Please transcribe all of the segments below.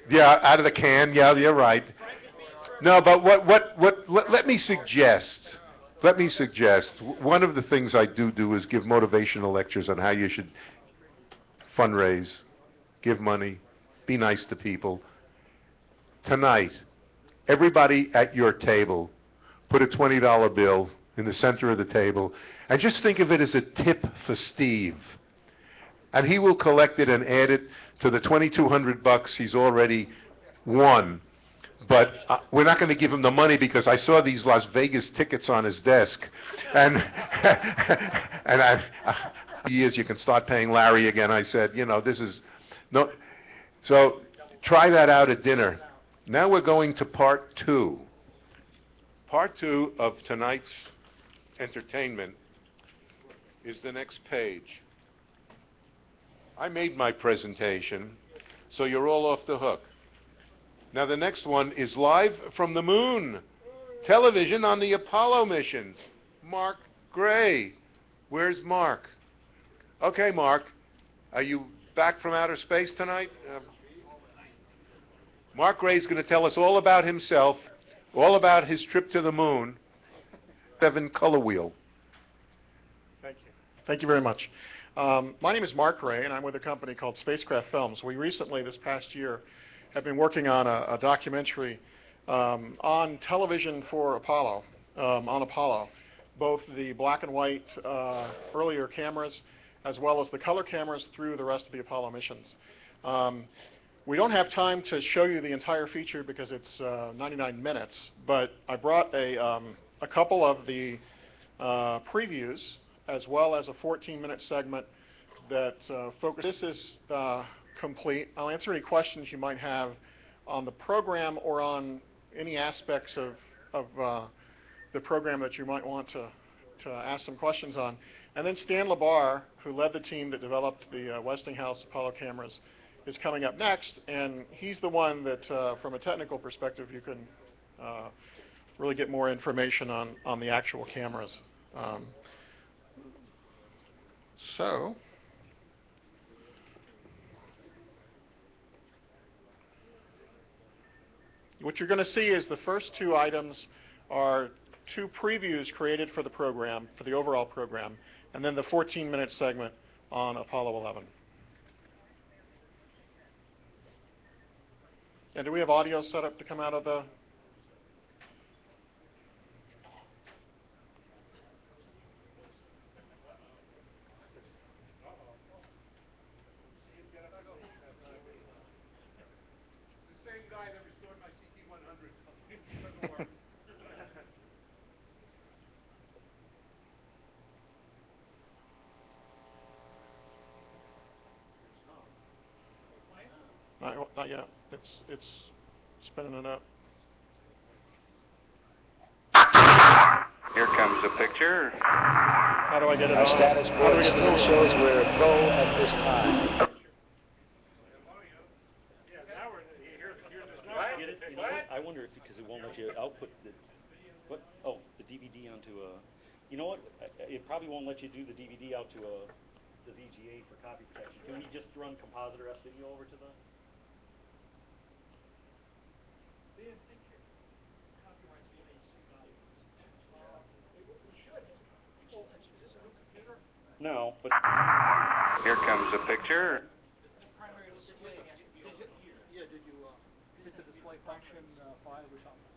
Yeah, out of the can. Yeah, you're right. No, but let me suggest. Let me suggest. One of the things I do is give motivational lectures on how you should fundraise, give money, be nice to people. Tonight, everybody at your table, put a $20 bill in the center of the table, and just think of it as a tip for Steve. And he will collect it and add it to the $2,200 he's already won. But we're not going to give him the money because I saw these Las Vegas tickets on his desk. And years you can start paying Larry again. I said, you know, this is no. So try that out at dinner. Now we're going to part two. Part two of tonight's entertainment is the next page. I made my presentation, so you're all off the hook. Now the next one is live from the moon, television on the Apollo missions. Mark Gray. Where's Mark? Okay, Mark. Are you back from outer space tonight? Mark Gray's going to tell us all about himself, all about his trip to the moon. 7 color wheel. Thank you. Thank you very much. My name is Mark Gray, and I'm with a company called Spacecraft Films. We recently, this past year, have been working on a documentary on television for Apollo, on Apollo, both the black and white earlier cameras as well as the color cameras through the rest of the Apollo missions. We don't have time to show you the entire feature because it's 99 minutes, but I brought a couple of the previews as well as a 14-minute segment that focuses. This is complete. I'll answer any questions you might have on the program or on any aspects of the program that you might want to ask some questions on. And then Stan Lebar, who led the team that developed the Westinghouse Apollo cameras, is coming up next, and he's the one that, from a technical perspective, you can really get more information on the actual cameras. So, what you're going to see is the first two items are two previews created for the program, for the overall program, and then the 14-minute segment on Apollo 11. And do we have audio set up to come out of the... Not yet. It's spinning it up. Here comes a picture. How do I get it Our on? status board still shows we're at go at this time. I wonder if because it won't let you output the DVD onto a. You know what? It probably won't let you do the DVD out to the VGA for copy protection. Can we just run compositor S video over to the? No, but Here comes a picture. Primary display has to be over here. Yeah, did you hit the display function 5 or something?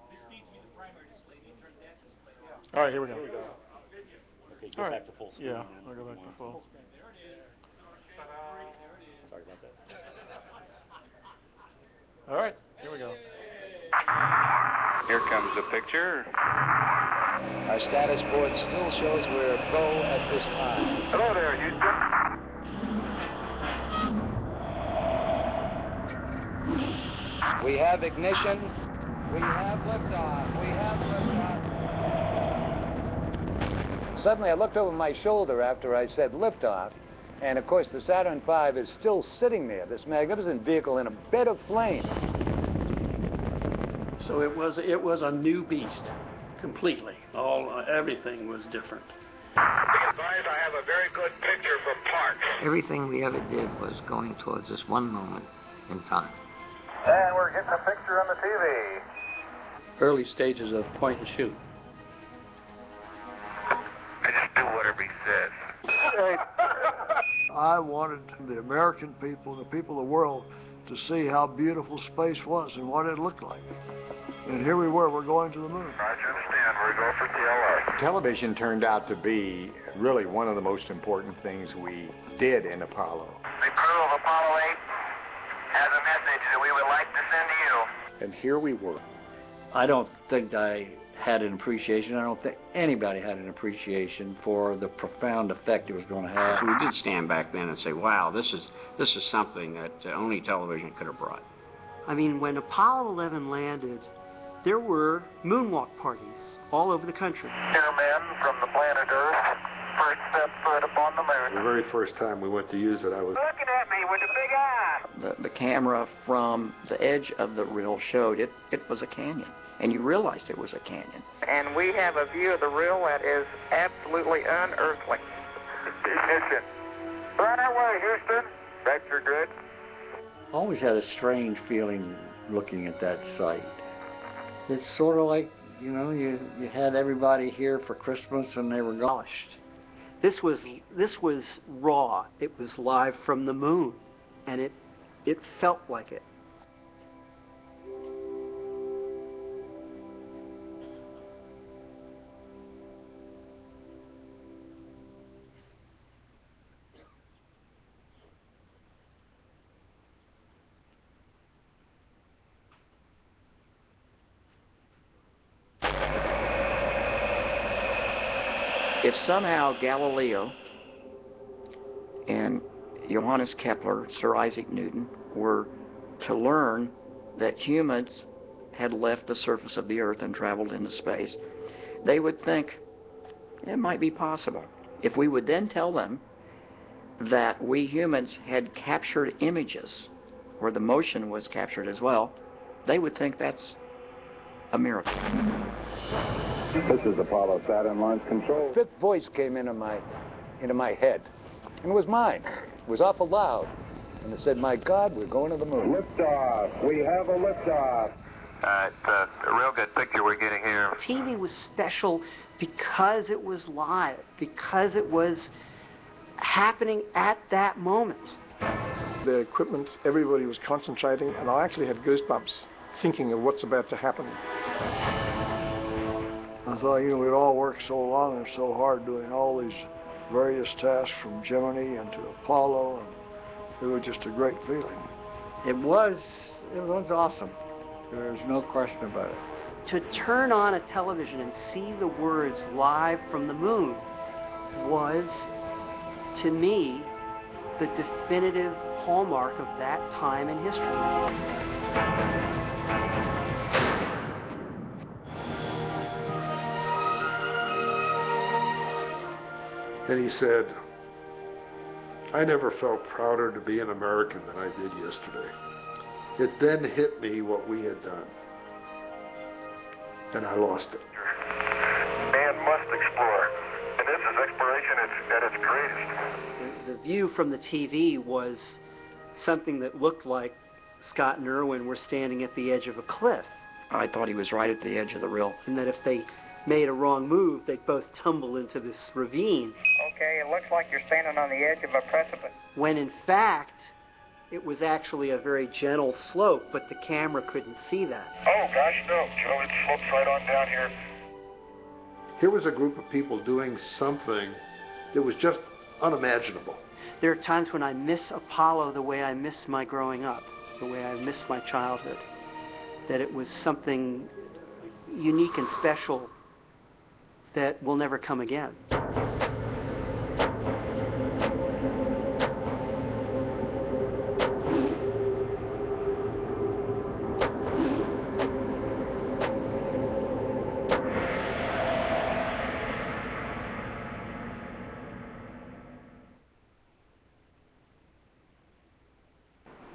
This needs to be the primary display. You turn that display on. All right, here we go. okay, go All right. back to full screen. Yeah, then I'll go if back you to full. want. There it is. There it is. Sorry about that. All right, here we go. Here comes a picture. Our status board still shows we're at go at this time. Hello there, Houston. We have ignition. We have liftoff. We have liftoff. Suddenly I looked over my shoulder after I said liftoff, and of course the Saturn V is still sitting there, this magnificent vehicle in a bed of flame. So it was a new beast, completely. Everything was different. Be advised, I have a very good picture from Park. Everything we ever did was going towards this one moment in time. And we're getting a picture on the TV. Early stages of point and shoot. I just do whatever he says. I wanted the American people, the people of the world, to see how beautiful space was and what it looked like. And here we were going to the moon. Roger, understand. We're going for TLR. Television turned out to be really one of the most important things we did in Apollo. The crew of Apollo 8 has a message that we would like to send to you. And here we were. I don't think I had an appreciation. I don't think anybody had an appreciation for the profound effect it was going to have. So we did stand back then and say, wow, this is something that only television could have brought. I mean, when Apollo 11 landed, there were moonwalk parties all over the country. Dear men from the planet Earth, first step foot upon the moon. The very first time we went to use it, I was Looking at me with a big eye. The camera from the edge of the reel showed it was a canyon, and you realized it was a canyon. And we have a view of the reel that is absolutely unearthly. Ignition. Right away, Houston. Vector good. Always had a strange feeling looking at that site. It's sort of like, you know, you had everybody here for Christmas and they were gone. This was raw. It was live from the moon, and it felt like it. If somehow Galileo and Johannes Kepler, Sir Isaac Newton, were to learn that humans had left the surface of the earth and traveled into space, they would think it might be possible. If we would then tell them that we humans had captured images where the motion was captured as well, they would think that's a miracle. This is Apollo Saturn Launch Control. Fifth voice came into my head, and it was mine. It was awful loud, and it said, "My God, we're going to the moon." Liftoff. We have a liftoff. It's a real good picture we're getting here. TV was special because it was live, because it was happening at that moment. The equipment, everybody was concentrating, and I actually had goosebumps thinking of what's about to happen. I thought, you know, we'd all worked so long and so hard doing all these various tasks from Gemini and to Apollo, and it was just a great feeling. It was awesome. There's no question about it. To turn on a television and see the words "live from the moon" was, to me, the definitive hallmark of that time in history. And he said, "I never felt prouder to be an American than I did yesterday. It then hit me what we had done. And I lost it." Man must explore. And this is exploration at its greatest. The view from the TV was something that looked like Scott and Irwin were standing at the edge of a cliff. I thought he was right at the edge of the reel. And that if they made a wrong move, they'd both tumble into this ravine. Okay, it looks like you're standing on the edge of a precipice. When in fact, it was actually a very gentle slope, but the camera couldn't see that. Oh, gosh, no, Joe. It slopes right on down here. Here was a group of people doing something that was just unimaginable. There are times when I miss Apollo the way I miss my growing up, the way I miss my childhood. That it was something unique and special that will never come again.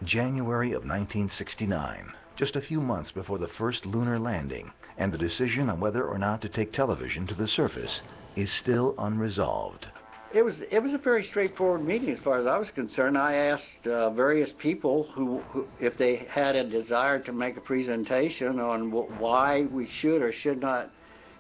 January of 1969, just a few months before the first lunar landing, and the decision on whether or not to take television to the surface is still unresolved. It was a very straightforward meeting as far as I was concerned. I asked various people who if they had a desire to make a presentation on why we should or should not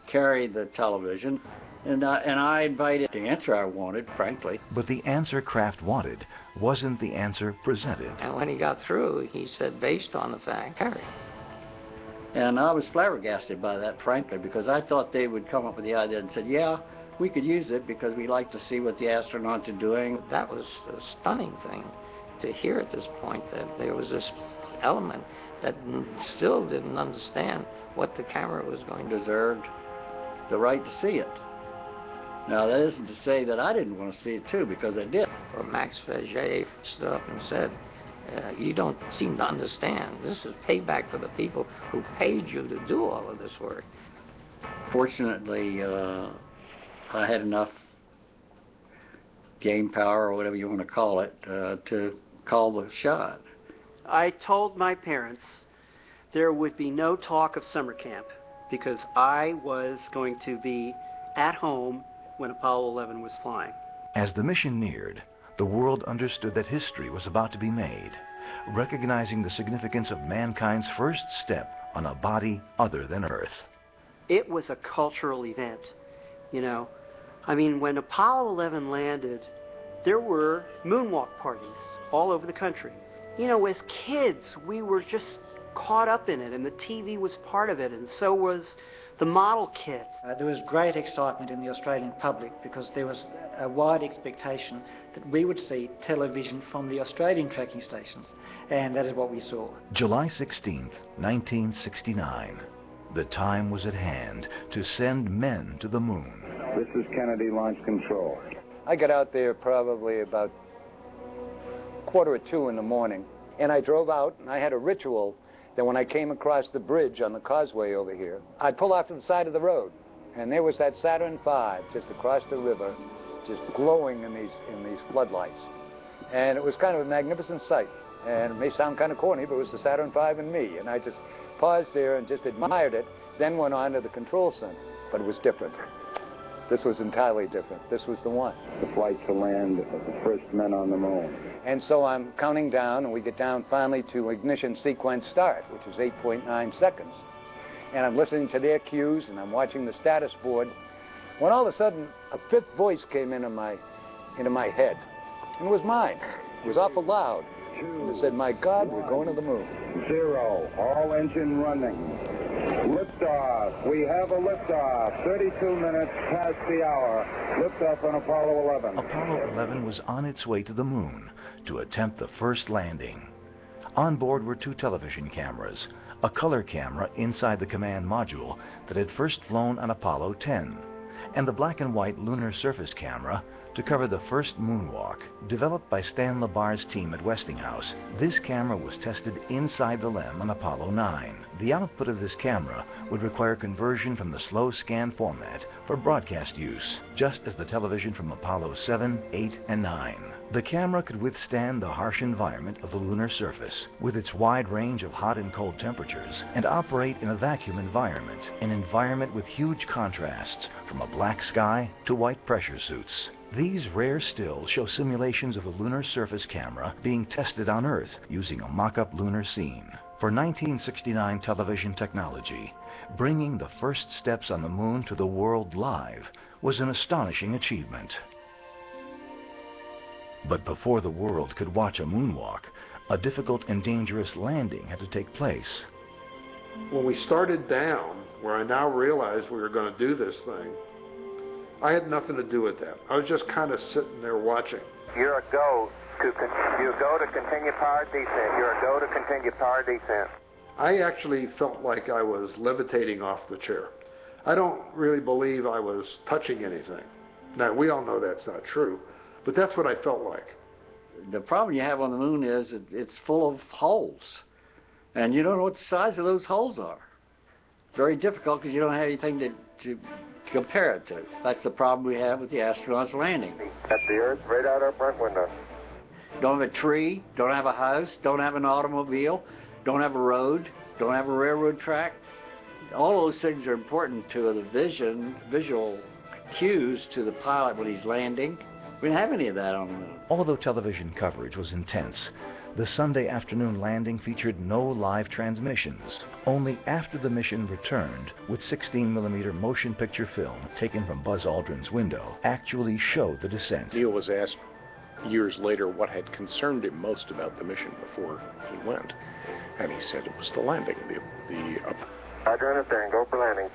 carry the television, and I invited the answer I wanted, frankly. But the answer Kraft wanted wasn't the answer presented. And when he got through, he said, based on the fact, carry. And I was flabbergasted by that, frankly, because I thought they would come up with the idea and said, yeah, we could use it because we like to see what the astronauts are doing. That was a stunning thing to hear at this point, that there was this element that still didn't understand what the camera was going to do. Deserved the right to see it. Now, that isn't to say that I didn't want to see it, too, because I did. Well, Max Faget stood up and said, you don't seem to understand. This is payback for the people who paid you to do all of this work. Fortunately, I had enough game power, or whatever you want to call it, to call the shot. I told my parents there would be no talk of summer camp because I was going to be at home when Apollo 11 was flying. As the mission neared, the world understood that history was about to be made, recognizing the significance of mankind's first step on a body other than Earth. It was a cultural event, you know. I mean, when Apollo 11 landed, there were moonwalk parties all over the country. You know, as kids, we were just caught up in it, and the TV was part of it, and so was the model kit. There was great excitement in the Australian public because there was a wide expectation that we would see television from the Australian tracking stations, and that is what we saw. July 16th, 1969. The time was at hand to send men to the moon. This is Kennedy Launch Control. I got out there probably about 1:45 in the morning, and I drove out, and I had a ritual that when I came across the bridge on the causeway over here, I'd pull off to the side of the road, and there was that Saturn V just across the river, just glowing in these floodlights. And it was kind of a magnificent sight. And it may sound kind of corny, but it was the Saturn V and me. And I just paused there and just admired it, then went on to the control center. But it was different. This was entirely different. This was the one. The flight to land of the first men on the moon. And so I'm counting down, and we get down finally to ignition sequence start, which is 8.9 seconds. And I'm listening to their cues, and I'm watching the status board, when all of a sudden, a fifth voice came into my head. And it was mine. It was awful loud. And it said, my God, we're going to the moon. 0, all engine running. Liftoff. We have a liftoff. 32 minutes past the hour. Liftoff on Apollo 11. Apollo 11 was on its way to the moon to attempt the first landing. On board were 2 television cameras, a color camera inside the command module that had first flown on Apollo 10, and the black and white lunar surface camera to cover the first moonwalk. Developed by Stan Lebar's team at Westinghouse, this camera was tested inside the LEM on Apollo 9. The output of this camera would require conversion from the slow scan format for broadcast use, just as the television from Apollo 7, 8, and 9. The camera could withstand the harsh environment of the lunar surface, with its wide range of hot and cold temperatures, and operate in a vacuum environment, an environment with huge contrasts, from a black sky to white pressure suits. These rare stills show simulations of the lunar surface camera being tested on Earth using a mock-up lunar scene. For 1969 television technology, bringing the first steps on the moon to the world live was an astonishing achievement. But before the world could watch a moonwalk, a difficult and dangerous landing had to take place. When we started down, where I now realize we were going to do this thing, I had nothing to do with that. I was just kind of sitting there watching. You're a go to continue power descent. You're a go to continue power descent. I actually felt like I was levitating off the chair. I don't really believe I was touching anything. Now, we all know that's not true, but that's what I felt like. The problem you have on the moon is it's full of holes, and you don't know what the size of those holes are. Very difficult because you don't have anything to compare it to. That's the problem we have with the astronauts landing. At the Earth, right out our front window. Don't have a tree, don't have a house, don't have an automobile, don't have a road, don't have a railroad track. All those things are important to the visual cues to the pilot when he's landing. We didn't have any of that on the moon. Although television coverage was intense, the Sunday afternoon landing featured no live transmissions. Only after the mission returned would 16mm motion picture film taken from Buzz Aldrin's window actually show the descent. Neil was asked years later what had concerned him most about the mission before he went, and he said it was the landing, the up. Roger, understand. Go for landing.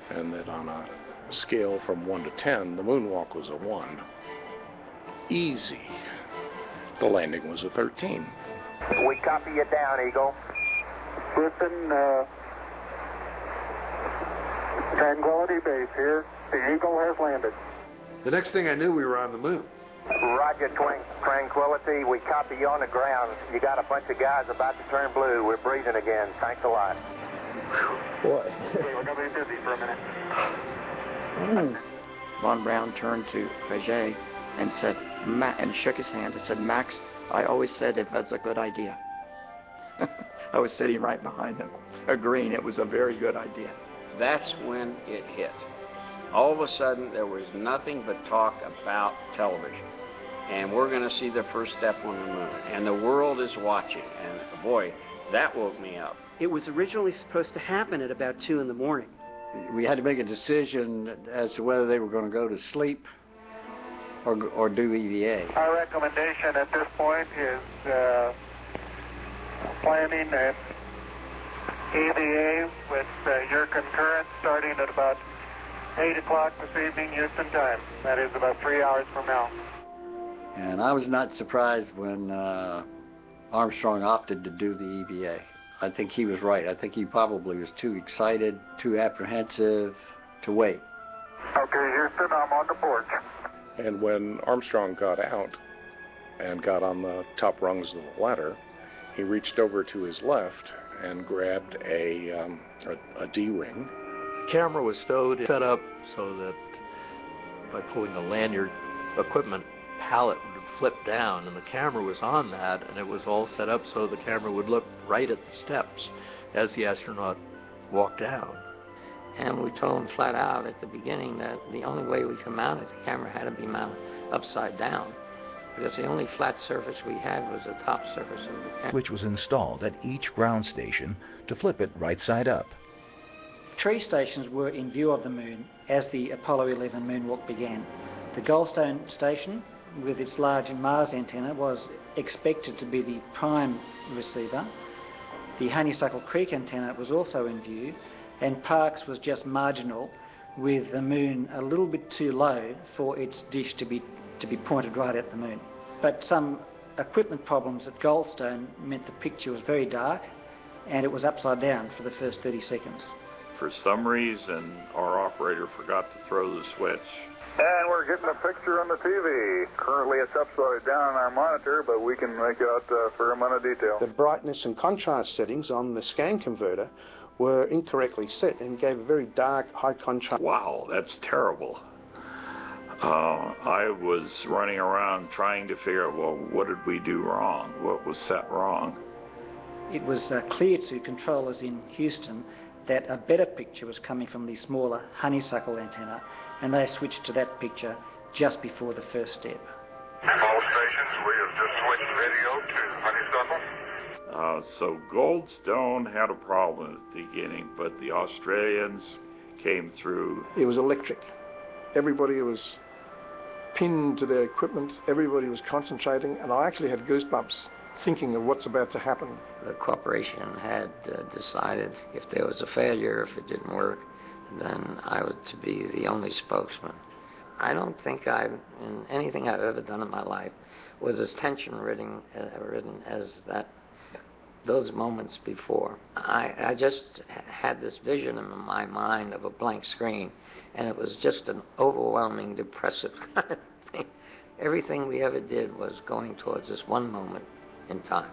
And that on a scale from 1 to 10, the moonwalk was a 1. Easy. The landing was a 13. We copy you down, Eagle. Listen, Tranquility Base here. The Eagle has landed. The next thing I knew, we were on the moon. Roger, Tranquility. We copy you on the ground. You got a bunch of guys about to turn blue. We're breathing again. Thanks a lot. Boy. Okay, we're going to be busy for a minute. Von Braun turned to Faget and said, and shook his hand and said, Max, I always said it was a good idea. I was sitting right behind him, agreeing it was a very good idea. That's when it hit. All of a sudden, there was nothing but talk about television. And we're going to see the first step on the moon. And the world is watching. And boy, that woke me up. It was originally supposed to happen at about 2 in the morning. We had to make a decision as to whether they were going to go to sleep or do EVA. Our recommendation at this point is planning an EVA with your concurrence starting at about 8 o'clock this evening Houston time. That is about 3 hours from now. And I was not surprised when Armstrong opted to do the EVA. I think he was right. I think he probably was too excited, too apprehensive to wait. Okay, Houston, I'm on the porch. And when Armstrong got out and got on the top rungs of the ladder, he reached over to his left and grabbed a D-ring. The camera was set up so that by pulling the lanyard equipment pallet would flip down, and the camera was on that, and it was all set up so the camera would look right at the steps as the astronaut walked down. And we told him flat out at the beginning that the only way we could mount it, the camera had to be mounted upside down, because the only flat surface we had was the top surface of the camera, which was installed at each ground station to flip it right side up. 3 stations were in view of the moon as the Apollo 11 moonwalk began. The Goldstone station, with its large Mars antenna, was expected to be the prime receiver. The Honeysuckle Creek antenna was also in view, and Parkes was just marginal, with the moon a little bit too low for its dish to be pointed right at the moon. But some equipment problems at Goldstone meant the picture was very dark, and it was upside down for the first 30 seconds. For some reason, our operator forgot to throw the switch. And we're getting a picture on the TV. Currently it's upside down on our monitor, but we can make out a fair amount of detail. The brightness and contrast settings on the scan converter were incorrectly set and gave a very dark, high contrast. Wow, that's terrible. I was running around trying to figure out, well, what did we do wrong? What was set wrong? It was clear to controllers in Houston that a better picture was coming from the smaller Honeysuckle antenna, and they switched to that picture just before the first step. All stations, we have just switched video to Honeysuckle. So Goldstone had a problem at the beginning, but the Australians came through. It was electric. Everybody was pinned to their equipment. Everybody was concentrating, and I actually had goosebumps thinking of what's about to happen. The corporation had decided if there was a failure, if it didn't work, then I was to be the only spokesman. I don't think in anything I've ever done in my life was as tension-ridden as those moments before. I just had this vision in my mind of a blank screen, and it was just an overwhelming, depressive kind of thing. Everything we ever did was going towards this one moment in time,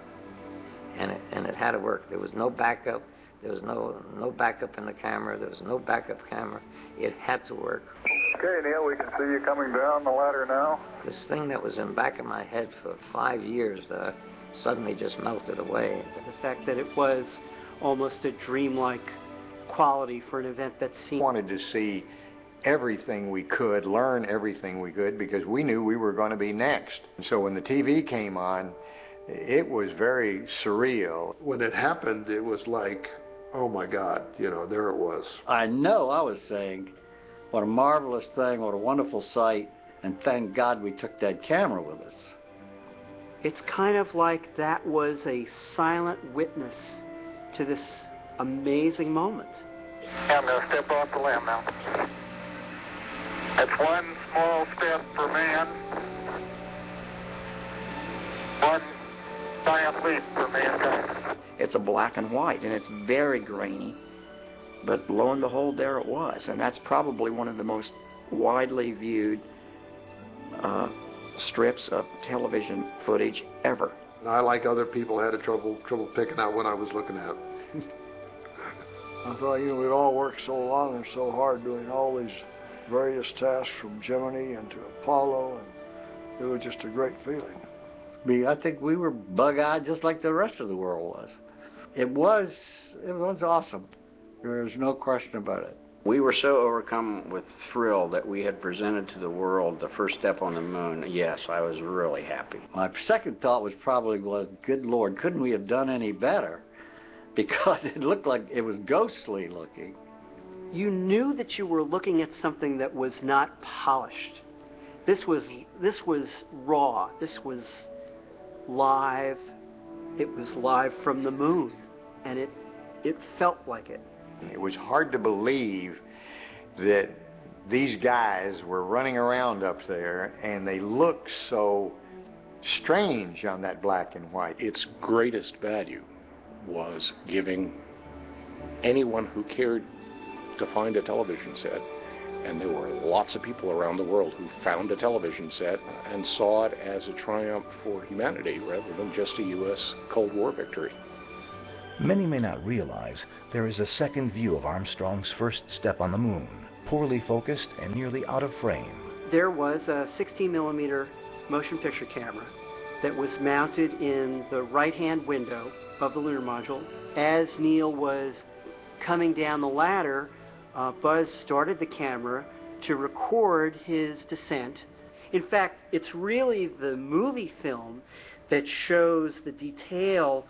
and it had to work. There was no backup. There was no backup in the camera. There was no backup camera. It had to work. Okay, Neil, we can see you coming down the ladder now. This thing that was in the back of my head for 5 years suddenly just melted away. The fact that it was almost a dreamlike quality for an event that seemed... Wanted to see everything we could, learn everything we could, because we knew we were going to be next. And so when the TV came on, it was very surreal. When it happened, it was like, oh my God, you know, there it was. I know I was saying, what a marvelous thing, what a wonderful sight, and thank God we took that camera with us. It's kind of like that was a silent witness to this amazing moment. I'm going to step off the limb now. That's one small step for man, one giant leap for mankind. It's a black and white, and it's very grainy, but lo and behold, there it was, and that's probably one of the most widely viewed strips of television footage ever. I, like other people, had trouble picking out what I was looking at. I thought, you know, we'd all worked so long and so hard doing all these various tasks from Gemini and to Apollo, and it was just a great feeling. I think we were bug-eyed just like the rest of the world was. It was awesome. There's no question about it. We were so overcome with thrill that we had presented to the world the first step on the moon. Yes, I was really happy. My second thought was probably, good Lord, couldn't we have done any better? Because it looked like it was ghostly looking. You knew that you were looking at something that was not polished. This was raw. This was live. It was live from the moon, and it felt like it. It was hard to believe that these guys were running around up there, and they looked so strange on that black and white. Its greatest value was giving anyone who cared to find a television set, and there were lots of people around the world who found a television set and saw it as a triumph for humanity rather than just a U.S. Cold War victory. Many may not realize there is a second view of Armstrong's first step on the moon, poorly focused and nearly out of frame. There was a 16mm motion picture camera that was mounted in the right-hand window of the lunar module. As Neil was coming down the ladder, Buzz started the camera to record his descent. In fact, it's really the movie film that shows the detail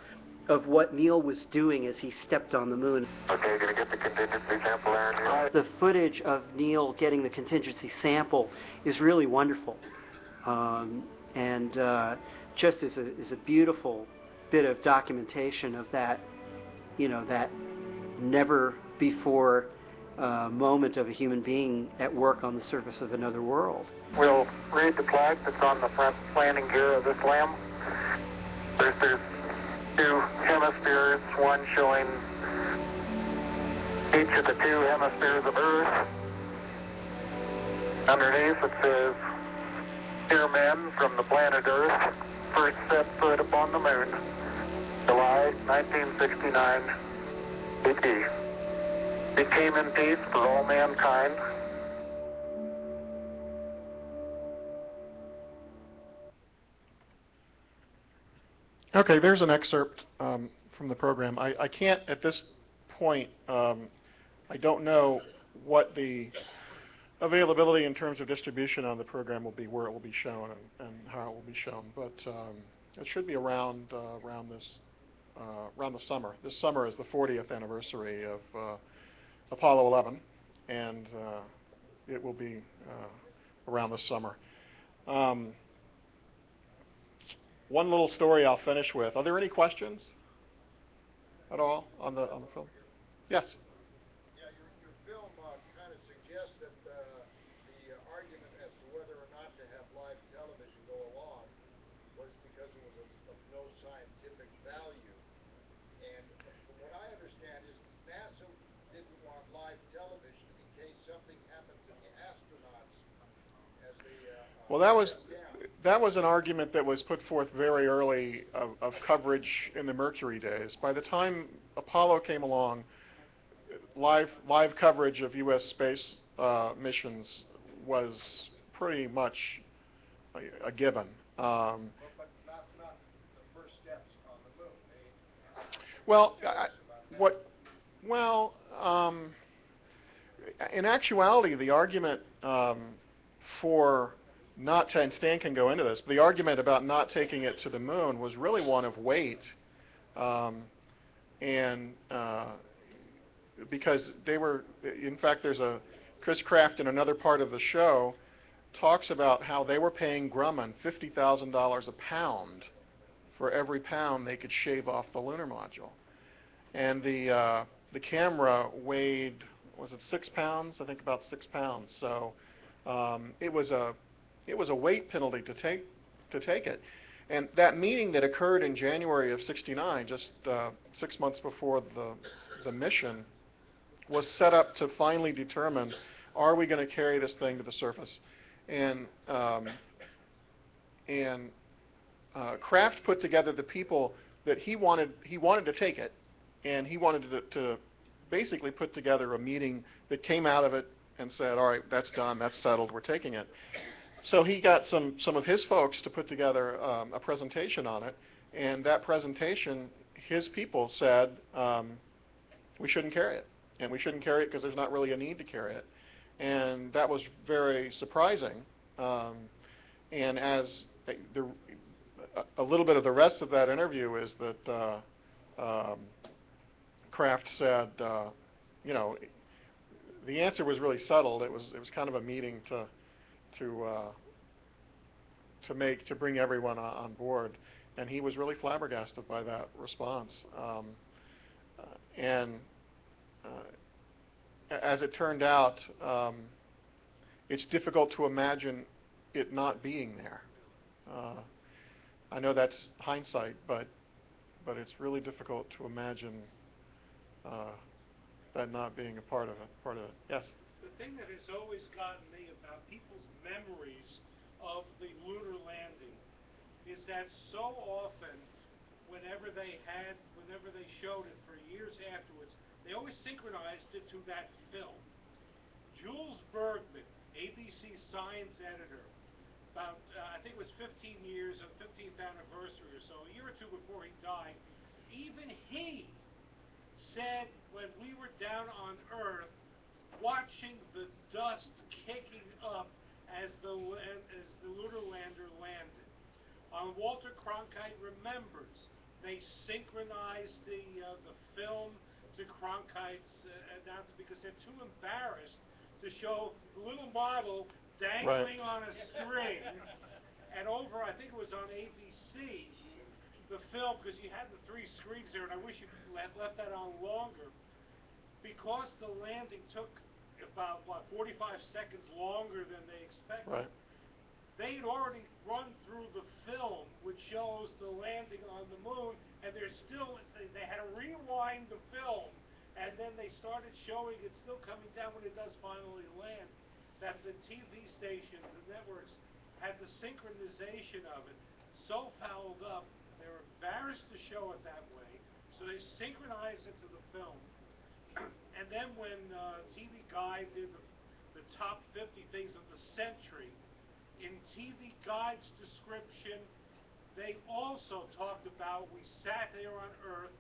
of what Neil was doing as he stepped on the moon. Okay, gonna get the contingency sample there. The footage of Neil getting the contingency sample is really wonderful, and just is a beautiful bit of documentation of that, you know, that never before moment of a human being at work on the surface of another world. We'll read the plaque that's on the front landing gear of this limb. There's two hemispheres, one showing each of the two hemispheres of Earth. Underneath it says, "Dear men from the planet Earth, first set foot upon the moon, July 1969 AD. Became in peace for all mankind." Okay, there's an excerpt from the program. I can't, at this point, I don't know what the availability in terms of distribution on the program will be, where it will be shown, and how it will be shown. But it should be around the summer. This summer is the 40th anniversary of Apollo 11, and it will be around the summer. One little story I'll finish with. Are there any questions at all on the film? Yes. Yeah, your film kind of suggests that the argument as to whether or not to have live television go along was because it was of no scientific value. And from what I understand is NASA didn't want live television in case something happened to the astronauts as they well, that was an argument that was put forth very early of coverage in the Mercury days. By the time Apollo came along, live coverage of U.S. space missions was pretty much a given. But not the first steps on the moon. in actuality, the argument for not, and Stan can go into this, but the argument about not taking it to the moon was really one of weight, and because they were, in fact, there's a, Chris Kraft in another part of the show talks about how they were paying Grumman $50,000 a pound for every pound they could shave off the lunar module. And the camera weighed, was it 6 pounds? I think about 6 pounds. So it was a weight penalty to take it. And that meeting that occurred in January of '69, just 6 months before the mission, was set up to finally determine, are we going to carry this thing to the surface? And Kraft put together the people that he wanted to take it, and he wanted to basically put together a meeting that came out of it and said, all right, that's done, that's settled, we're taking it. So he got some of his folks to put together a presentation on it, and that presentation, his people said, we shouldn't carry it, and we shouldn't carry it because there's not really a need to carry it. And that was very surprising. And as a little bit of the rest of that interview is that Kraft said, you know, the answer was really settled. It was kind of a meeting to bring everyone on board, and he was really flabbergasted by that response. As it turned out, it's difficult to imagine it not being there. I know that's hindsight, but it's really difficult to imagine that not being a part of it. Yes? The thing that has always gotten me about people's memories of the lunar landing is that so often, whenever they showed it for years afterwards, they always synchronized it to that film. Jules Bergman, ABC science editor, about, I think it was 15 years of 15th anniversary or so, a year or two before he died, even he said when we were down on Earth watching the dust kicking up as the lunar lander landed. Walter Cronkite remembers they synchronized the film to Cronkite's announcement because they're too embarrassed to show the little model dangling on a string, and over, I think it was on ABC, the film, because you had the 3 screens there, and I wish you had left that on longer, because the landing took about, 45 seconds longer than they expected. Right. They had already run through the film, which shows the landing on the moon, and they had to rewind the film, and then they started showing it still coming down when it does finally land, that the TV stations and networks had the synchronization of it so fouled up, they were embarrassed to show it that way, so they synchronized it to the film. And then when TV Guide did the top 50 things of the century, in TV Guide's description, they also talked about we sat there on Earth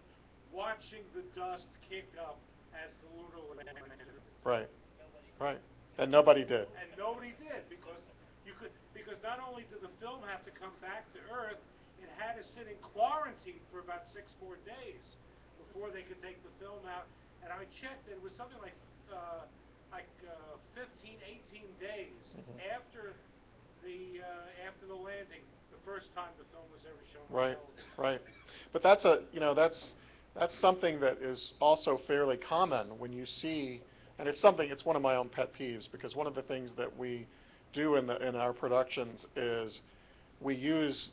watching the dust kick up as the lunar landed. Right. Right. And nobody did. And nobody did because not only did the film have to come back to Earth, it had to sit in quarantine for about 6 more days before they could take the film out. And I checked, and it was something like 15, 18 days after the landing, the first time the film was ever shown. Right, right. But that's something that is also fairly common when you see, and it's one of my own pet peeves, because one of the things that we do in our productions is we use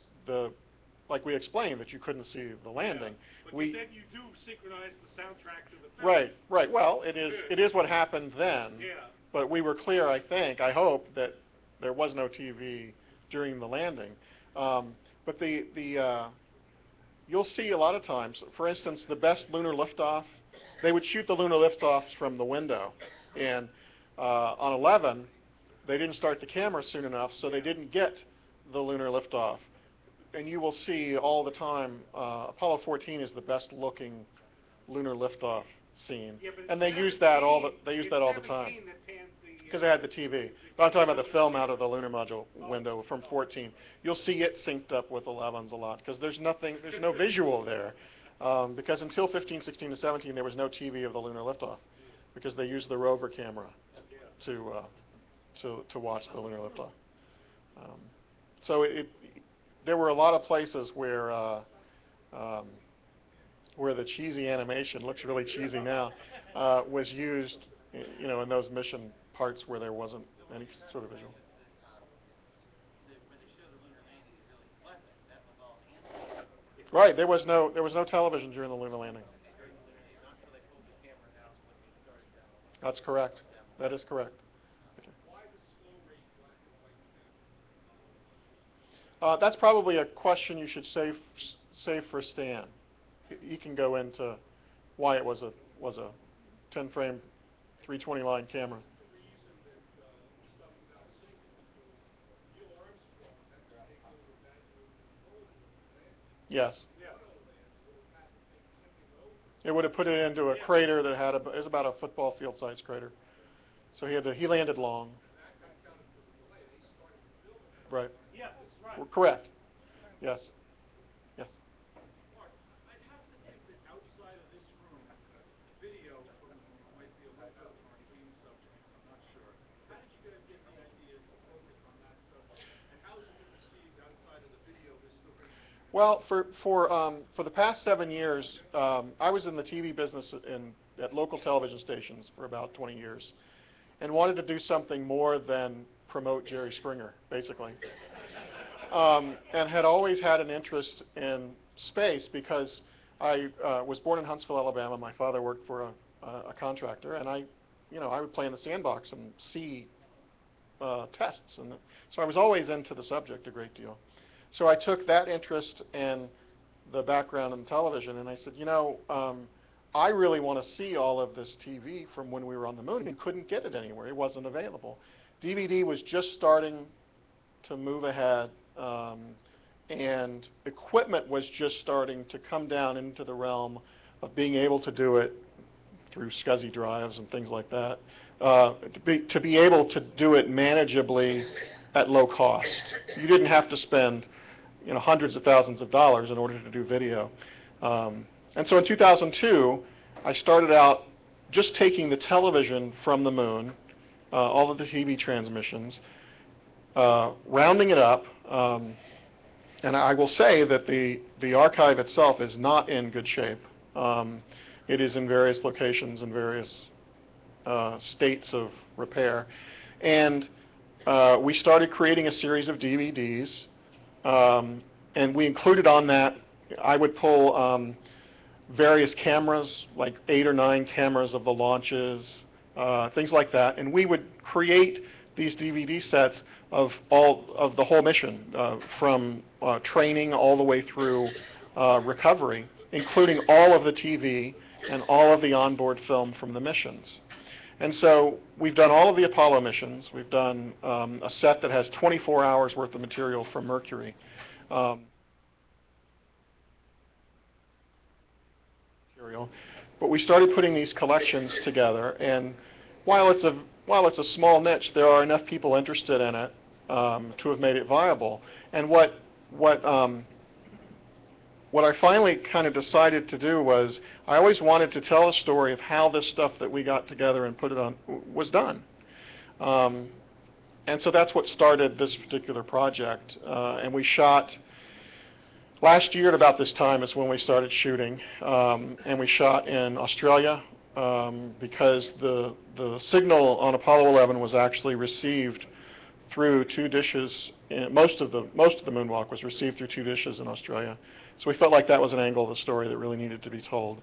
like we explained that you couldn't see the landing. Yeah, but then you do synchronize the soundtrack to the film. Right, right. Well, it is what happened then. Yeah. But we were clear, I hope, that there was no TV during the landing. But you'll see a lot of times, for instance, the best lunar liftoff, they would shoot the lunar liftoffs from the window. And on 11, they didn't start the camera soon enough, so they didn't get the lunar liftoff. And you will see all the time, Apollo 14 is the best looking lunar liftoff scene, Yeah, but and they it's use that all the 17 time that panned the, because they had the TV. But I'm talking about the film out of the lunar module window from 14. You'll see it synced up with 11s a lot because there's no visual there. Because until 15, 16, and 17, there was no TV of the lunar liftoff because they used the rover camera to watch the lunar liftoff. So there were a lot of places where the cheesy animation looks really cheesy now was used, in those mission parts where there wasn't any sort of visual. Right, there was no television during the lunar landing. That's correct. That is correct. That's probably a question you should save for Stan. He can go into why it was a 10-frame, 320-line camera. Yes. It would have put it into a crater that had it was about a football field-sized crater. So he landed long. Right. Yeah, that's right. Correct. Yes. Yes. Mark, I'd have to think that outside of this room, video from the moon might be a little bit of an arcane subject. I'm not sure. How did you guys get the idea to focus on that subject? And how has it been received outside of the video history? Well, for the past 7 years, I was in the TV business at local television stations for about 20 years, and wanted to do something more than promote Jerry Springer, basically. And had always had an interest in space because I was born in Huntsville, Alabama. My father worked for a contractor, and I would play in the sandbox and see tests, and so I was always into the subject a great deal. So I took that interest and the background in television, and I said, I really want to see all of this TV from when we were on the moon, and couldn't get it anywhere. It wasn't available. DVD was just starting to move ahead, and equipment was just starting to come down into the realm of being able to do it through SCSI drives and things like that, to be able to do it manageably at low cost. You didn't have to spend hundreds of thousands of dollars in order to do video. And so in 2002, I started out just taking the television from the moon, all of the TV transmissions, rounding it up, and I will say that the archive itself is not in good shape. It is in various locations and various states of repair. And we started creating a series of DVDs, and we included on that, I would pull various cameras, like 8 or 9 cameras of the launches, things like that, and we would create these DVD sets of the whole mission, from training all the way through recovery, including all of the TV and all of the onboard film from the missions. And so we've done all of the Apollo missions. We've done a set that has 24 hours worth of material from Mercury. But we started putting these collections together, and while it's a small niche, there are enough people interested in it to have made it viable. And what I finally kind of decided to do was, I always wanted to tell a story of how this stuff that we got together and put it on was done. And so that's what started this particular project. And we shot, last year at about this time is when we started shooting. And we shot in Australia because the signal on Apollo 11 was actually received through 2 dishes. Most of the moonwalk was received through 2 dishes in Australia. So we felt like that was an angle of the story that really needed to be told.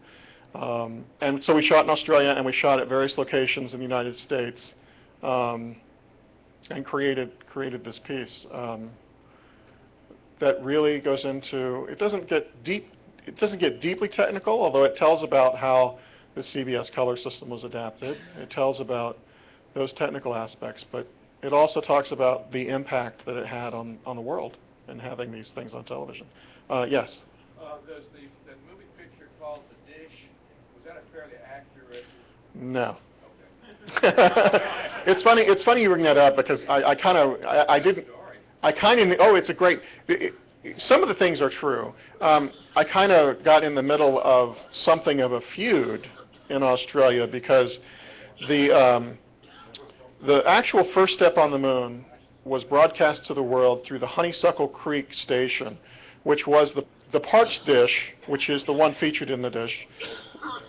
And so we shot in Australia, and we shot at various locations in the United States, and created this piece that really goes into, it doesn't get deeply technical, although it tells about how the CBS color system was adapted. It tells about those technical aspects, but it also talks about the impact that it had on the world and having these things on television. Yes? That movie picture called The Dish was that a fairly accurate? No. It's funny you bring that up because I kind of it's a great. Some of the things are true. I kind of got in the middle of something of a feud in Australia because the actual first step on the moon was broadcast to the world through the Honeysuckle Creek station, which was the Parkes dish, which is the one featured in the dish,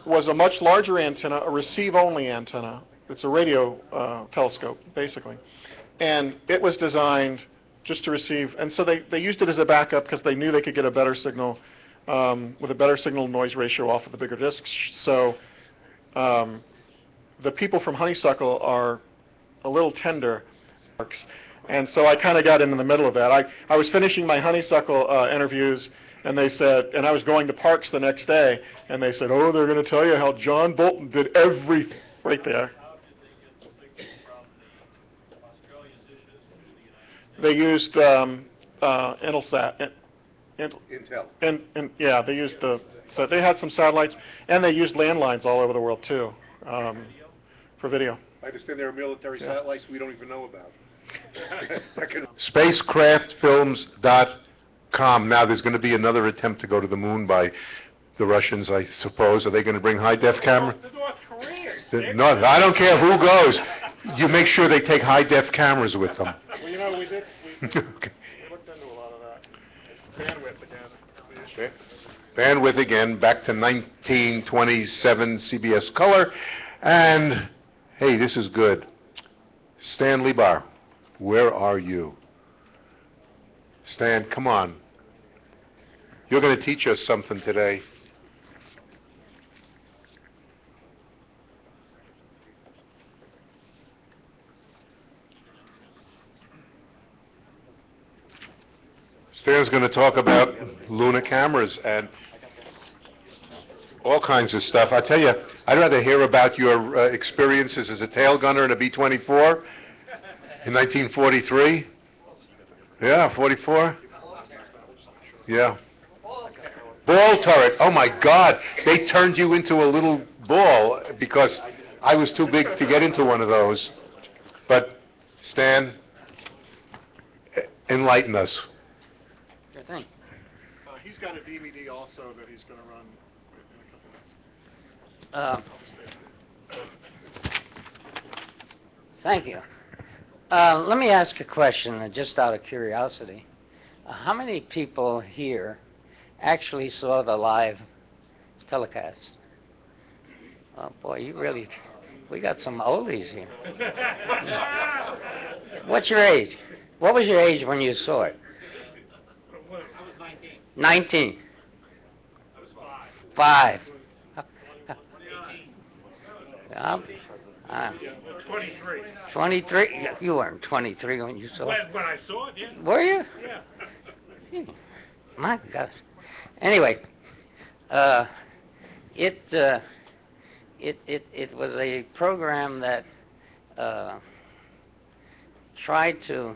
was a much larger antenna, a receive-only antenna. It's a radio telescope, basically. And it was designed just to receive, and so they used it as a backup because they knew they could get a better signal with a better signal-noise ratio off of the bigger discs. So the people from Honeysuckle are a little tender. And so I kind of got in the middle of that. I was finishing my Honeysuckle interviews, and they said, and I was going to Parkes the next day, and they said, oh, they're going to tell you how John Bolton did everything right there. They used Intelsat. Intel. And yeah, they used so they had some satellites, and they used landlines all over the world too, for video. I understand there are military satellites we don't even know about. Spacecraftfilms.com. Now, there's going to be another attempt to go to the moon by the Russians, I suppose. Are they going to bring high-def camera? The North Koreans. I don't care who goes. You make sure they take high-def cameras with them. Well, you know, we Okay. looked into a lot of that. It's bandwidth again. The issue. Bandwidth again, back to 1927 CBS Color. And, hey, this is good. Stan Lebar, where are you? Stan, come on. You're going to teach us something today. Stan's going to talk about lunar cameras and all kinds of stuff. I tell you, I'd rather hear about your experiences as a tail gunner in a B-24 in 1943. Yeah, 44. Yeah. Ball turret. Oh my God, they turned you into a little ball because I was too big to get into one of those. But Stan, enlighten us. Sure thing. He's got a DVD also that he's going to run in a couple minutes. Thank you. Let me ask a question, just out of curiosity. How many people here actually saw the live telecast? Oh boy, we got some oldies here. What's your age? What was your age when you saw it? I was 19. 19. I was 5. 23. 23? You weren't 23 when you saw it. When I saw it, yeah. Were you? Yeah. My gosh. Anyway, it was a program that tried to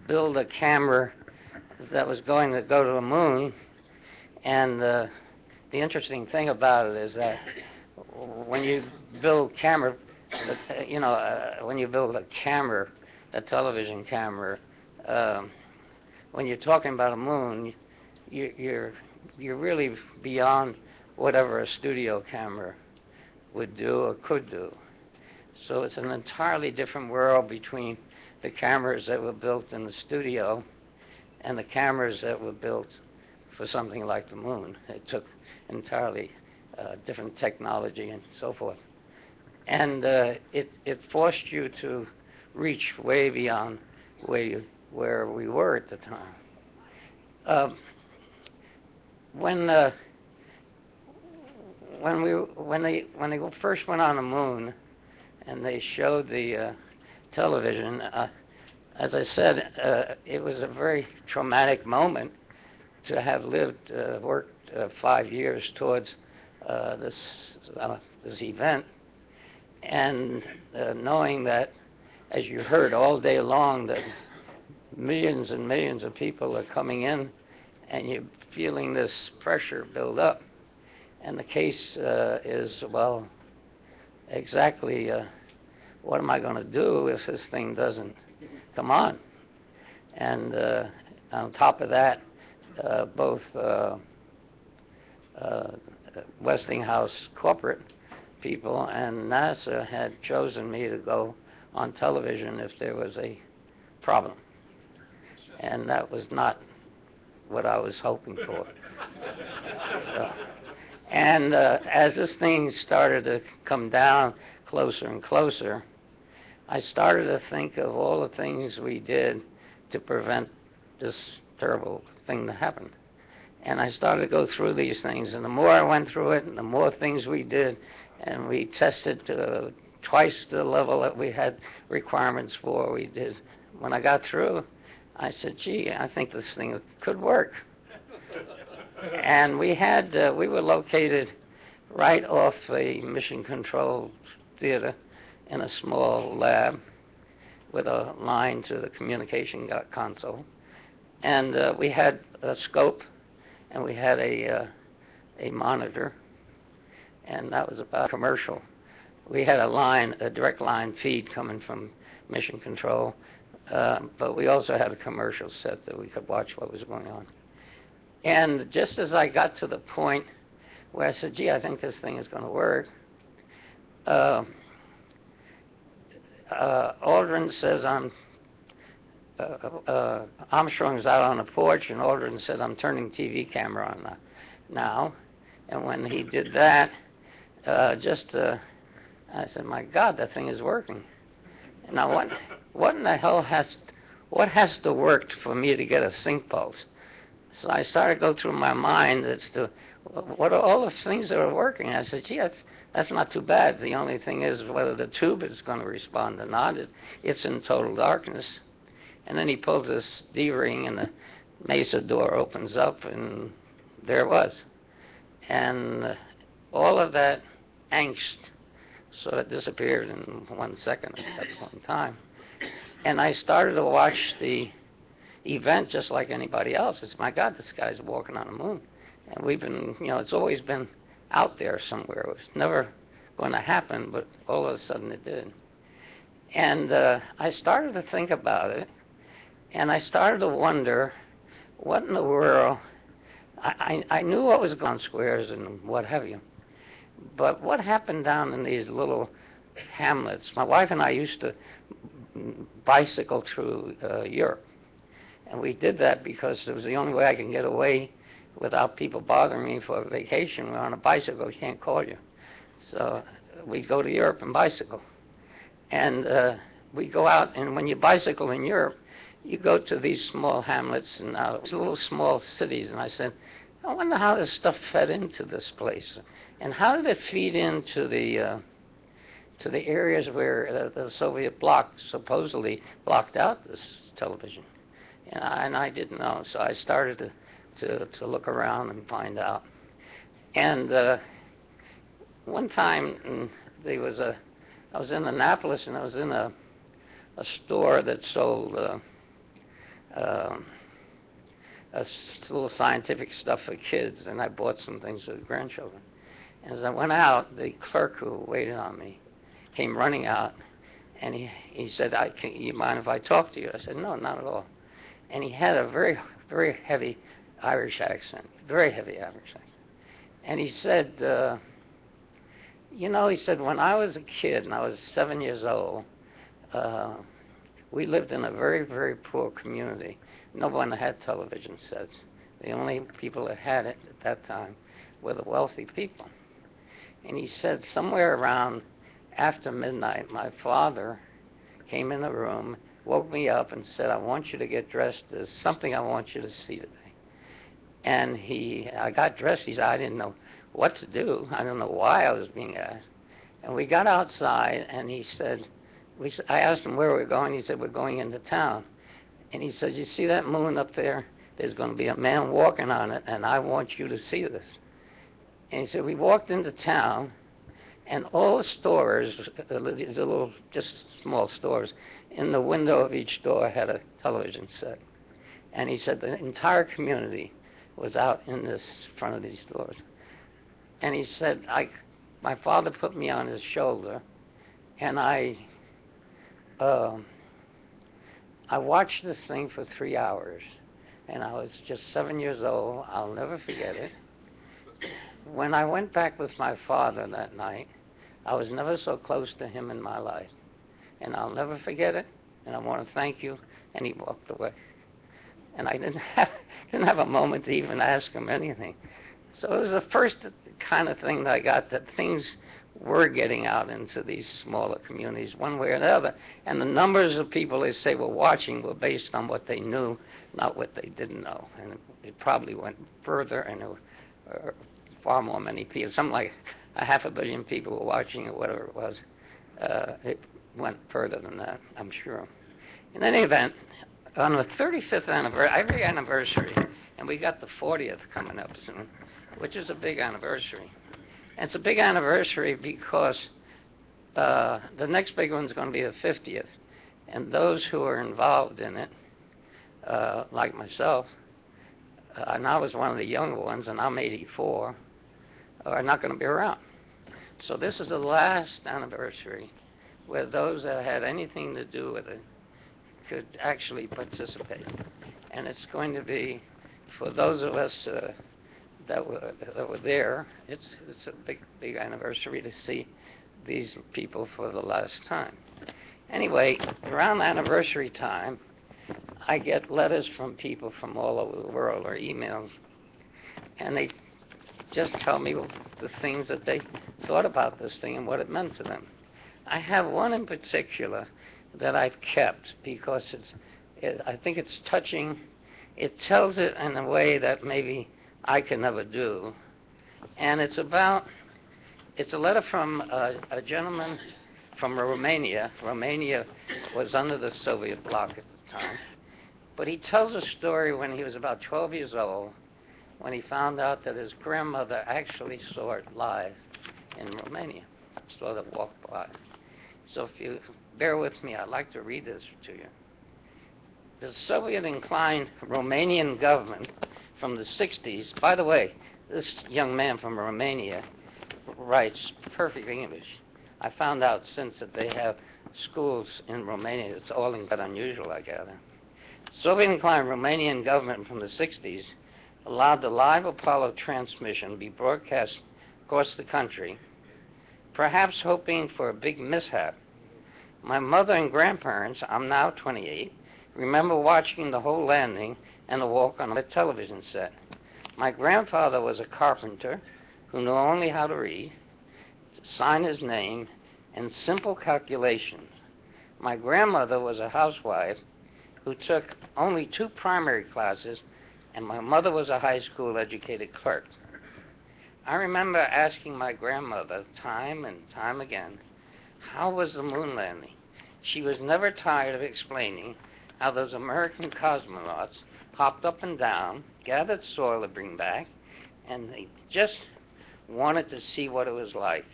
build a camera that was going to go to the moon, and the interesting thing about it is that when you build camera, when you build a camera, a television camera, when you're talking about a moon, you're really beyond whatever a studio camera would do or could do. So it's an entirely different world between the cameras that were built in the studio and the cameras that were built for something like the moon. It took entirely different technology and so forth. And it forced you to reach way beyond where we were at the time. When they first went on the moon and they showed the television, as I said, it was a very traumatic moment to have worked 5 years towards this event, and knowing that, as you heard all day long, that millions and millions of people are coming in, and you're feeling this pressure build up, And the case is, well, exactly what am I going to do if this thing doesn't come on? And on top of that, both Westinghouse corporate people and NASA had chosen me to go on television if there was a problem. And that was not what I was hoping for. And as this thing started to come down closer and closer, I started to think of all the things we did to prevent this terrible thing to happen. And I started to go through these things, and the more I went through it, and the more things we did, and we tested twice the level that we had requirements for, we did. When I got through, I said, gee, I think this thing could work. And we were located right off the Mission Control Theater in a small lab with a line to the communication console. And we had a scope, and we had a monitor, and that was about commercial. We had a direct line feed coming from Mission Control, but we also had a commercial set that we could watch what was going on. And just as I got to the point where I said, gee, I think this thing is going to work, Aldrin says Armstrong's out on the porch, and Aldrin says, I'm turning TV camera on now. And when he did that, I said, my God, that thing is working. Now, what in the hell what has to work for me to get a sync pulse? So I started to go through my mind as to what are all the things that are working. I said, gee, that's not too bad. The only thing is whether the tube is going to respond or not. It's in total darkness. And then he pulls this D-ring, and the mesa door opens up, and there it was. And all of that angst sort of disappeared in 1 second at that point in time. And I started to watch the event just like anybody else. It's, my God, this guy's walking on the moon. And we've been, it's always been out there somewhere. It was never going to happen, but all of a sudden it did. And I started to think about it, and I started to wonder, what in the world, I knew what was going on squares and what have you, but what happened down in these little hamlets? My wife and I used to bicycle through Europe. And we did that because it was the only way I could get away without people bothering me for a vacation. We're on a bicycle, you can't call you. So we'd go to Europe and bicycle. And we go out, and when you bicycle in Europe, you go to these small hamlets and little small cities. And I said, I wonder how this stuff fed into this place. And how did it feed into the areas where the Soviet bloc supposedly blocked out this television? And I didn't know, so I started to look around and find out. And one time I was in Annapolis, and I was in a store that sold little scientific stuff for kids, and I bought some things for the grandchildren. And as I went out, the clerk who waited on me came running out, and he said, you mind if I talk to you? I said, no, not at all. And he had a very, very heavy Irish accent, very heavy Irish accent. And he said, he said, when I was a kid and I was 7 years old, we lived in a very, very poor community. No one had television sets. The only people that had it at that time were the wealthy people. And he said, somewhere around after midnight, my father came in the room, woke me up, and said, I want you to get dressed. There's something I want you to see today. And I got dressed. He said, I didn't know what to do. I don't know why I was being asked. And we got outside, and he said, I asked him where we were going. He said, we're going into town. And he said, you see that moon up there? There's going to be a man walking on it, and I want you to see this. And he said, we walked into town, and all the stores, the little, just small stores, in the window of each store had a television set. And he said the entire community was out in this front of these stores. And he said, my father put me on his shoulder, and I watched this thing for 3 hours, and I was just 7 years old. I'll never forget it. When I went back with my father that night, I was never so close to him in my life, and I'll never forget it, and I want to thank you. And he walked away, and I didn't have a moment to even ask him anything. So it was the first kind of thing that I got, that things were getting out into these smaller communities one way or another. And the numbers of people they say were watching were based on what they knew, not what they didn't know. And it probably went further, and there were far more many people. Something like 500 million people were watching, or whatever it was. It went further than that, I'm sure. In any event, on the 35th anniversary, every anniversary, and we got the 40th coming up soon, which is a big anniversary. And it's a big anniversary because the next big one's going to be the 50th. And those who are involved in it, like myself, and I was one of the younger ones, and I'm 84, are not going to be around. So this is the last anniversary where those that had anything to do with it could actually participate. And it's going to be, for those of us that were there, it's a big anniversary to see these people for the last time. Anyway, around anniversary time, I get letters from people from all over the world, or emails, and they just tell me the things that they thought about this thing and what it meant to them. I have one in particular that I've kept because I think it's touching. It tells it in a way that maybe I can never do. And it's a letter from a gentleman from Romania. Romania was under the Soviet bloc at the time. But he tells a story when he was about 12 years old, when he found out that his grandmother actually saw it live in Romania, saw it walk by. So if you bear with me, I'd like to read this to you. The Soviet-inclined Romanian government from the 60s, by the way, this young man from Romania writes perfect English. I found out since that they have schools in Romania. It's all but unusual, I gather. Soviet-inclined Romanian government from the 60s allowed the live Apollo transmission to be broadcast across the country, perhaps hoping for a big mishap. My mother and grandparents, I'm now 28, remember watching the whole landing and the walk on a television set. My grandfather was a carpenter who knew only how to read, sign his name, and simple calculations. My grandmother was a housewife who took only 2 primary classes, and my mother was a high school educated clerk. I remember asking my grandmother time and time again, how was the moon landing? She was never tired of explaining how those American cosmonauts hopped up and down, gathered soil to bring back, and they just wanted to see what it was like.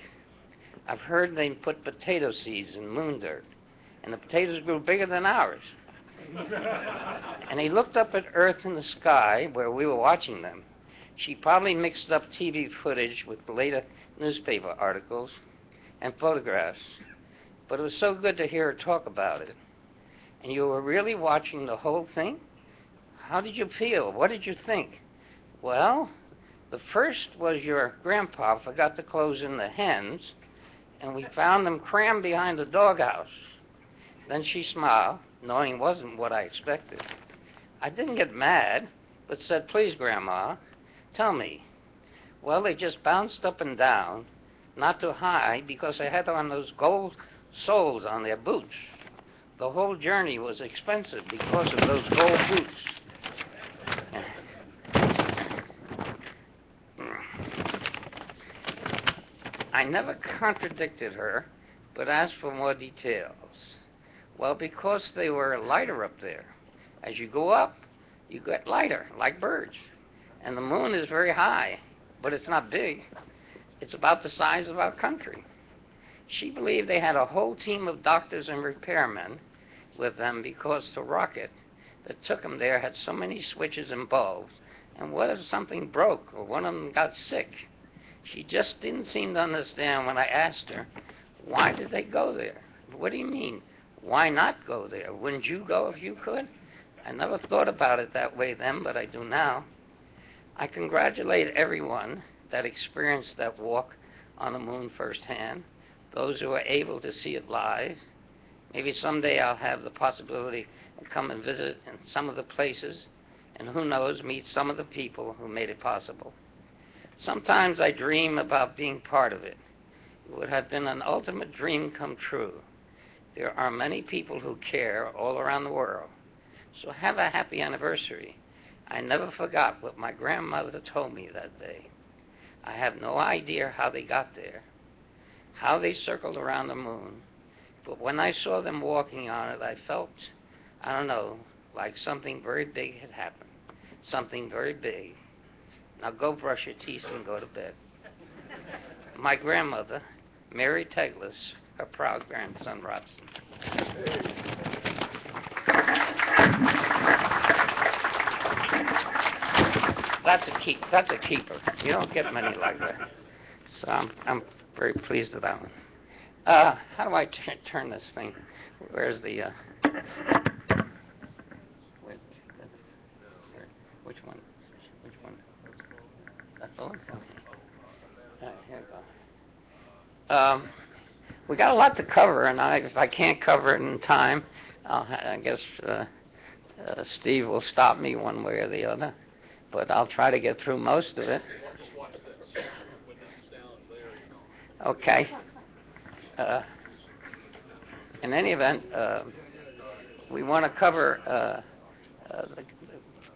I've heard they put potato seeds in moon dirt, and the potatoes grew bigger than ours. And he looked up at Earth in the sky where we were watching them. She probably mixed up TV footage with later newspaper articles and photographs. But it was so good to hear her talk about it. And you were really watching the whole thing? How did you feel? What did you think? Well, the first was your grandpa forgot to close in the hens, and we found them crammed behind the doghouse. Then she smiled, knowing it wasn't what I expected. I didn't get mad, but said, please, Grandma, tell me. Well, they just bounced up and down, not too high, because they had on those gold soles on their boots. The whole journey was expensive because of those gold boots. I never contradicted her, but asked for more details. Well, because they were lighter up there. As you go up, you get lighter, like birds. And the moon is very high, but it's not big. It's about the size of our country. She believed they had a whole team of doctors and repairmen with them because the rocket that took them there had so many switches and bulbs. And what if something broke or one of them got sick? She just didn't seem to understand when I asked her, why did they go there? What do you mean? Why not go there? Wouldn't you go if you could? I never thought about it that way then, but I do now. I congratulate everyone that experienced that walk on the moon firsthand, those who were able to see it live. Maybe someday I'll have the possibility to come and visit in some of the places, and who knows, meet some of the people who made it possible. Sometimes I dream about being part of it. It would have been an ultimate dream come true. There are many people who care all around the world. So have a happy anniversary. I never forgot what my grandmother told me that day. I have no idea how they got there, how they circled around the moon, but when I saw them walking on it, I felt, I don't know, like something very big had happened. Something very big. Now go brush your teeth and go to bed. My grandmother, Mary Teglis, her proud grandson, Robson. That's a keeper. You don't get many like that. So I'm very pleased with that one. How do I turn this thing? Where's the which one? Which one? That's the one? Okay. Here we go. We got a lot to cover, and if I can't cover it in time, I guess Steve will stop me one way or the other. But I'll try to get through most of it. Okay. In any event, we want to cover the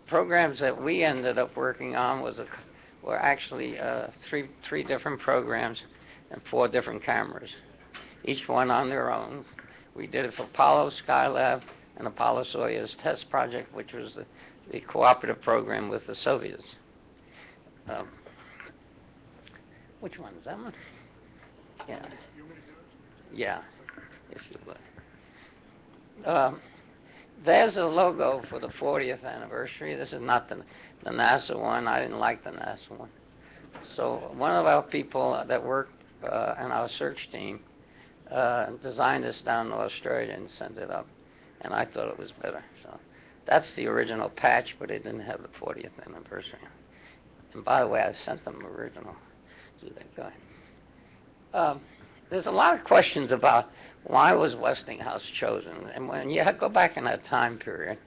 programs that we ended up working on were actually three different programs and 4 different cameras, each one on their own. We did it for Apollo, Skylab, and Apollo Soyuz test project, which was the cooperative program with the Soviets. Which one is that one? Yeah. Yeah, if you would. There's a logo for the 40th anniversary. This is not the NASA one. I didn't like the NASA one. So one of our people that worked in our search team designed this down to Australia and sent it up. And I thought it was better. So that's the original patch, but it didn't have the 40th anniversary. And by the way, I sent them the original. Do that. Go ahead. There's a lot of questions about why was Westinghouse chosen. And when you go back in that time period,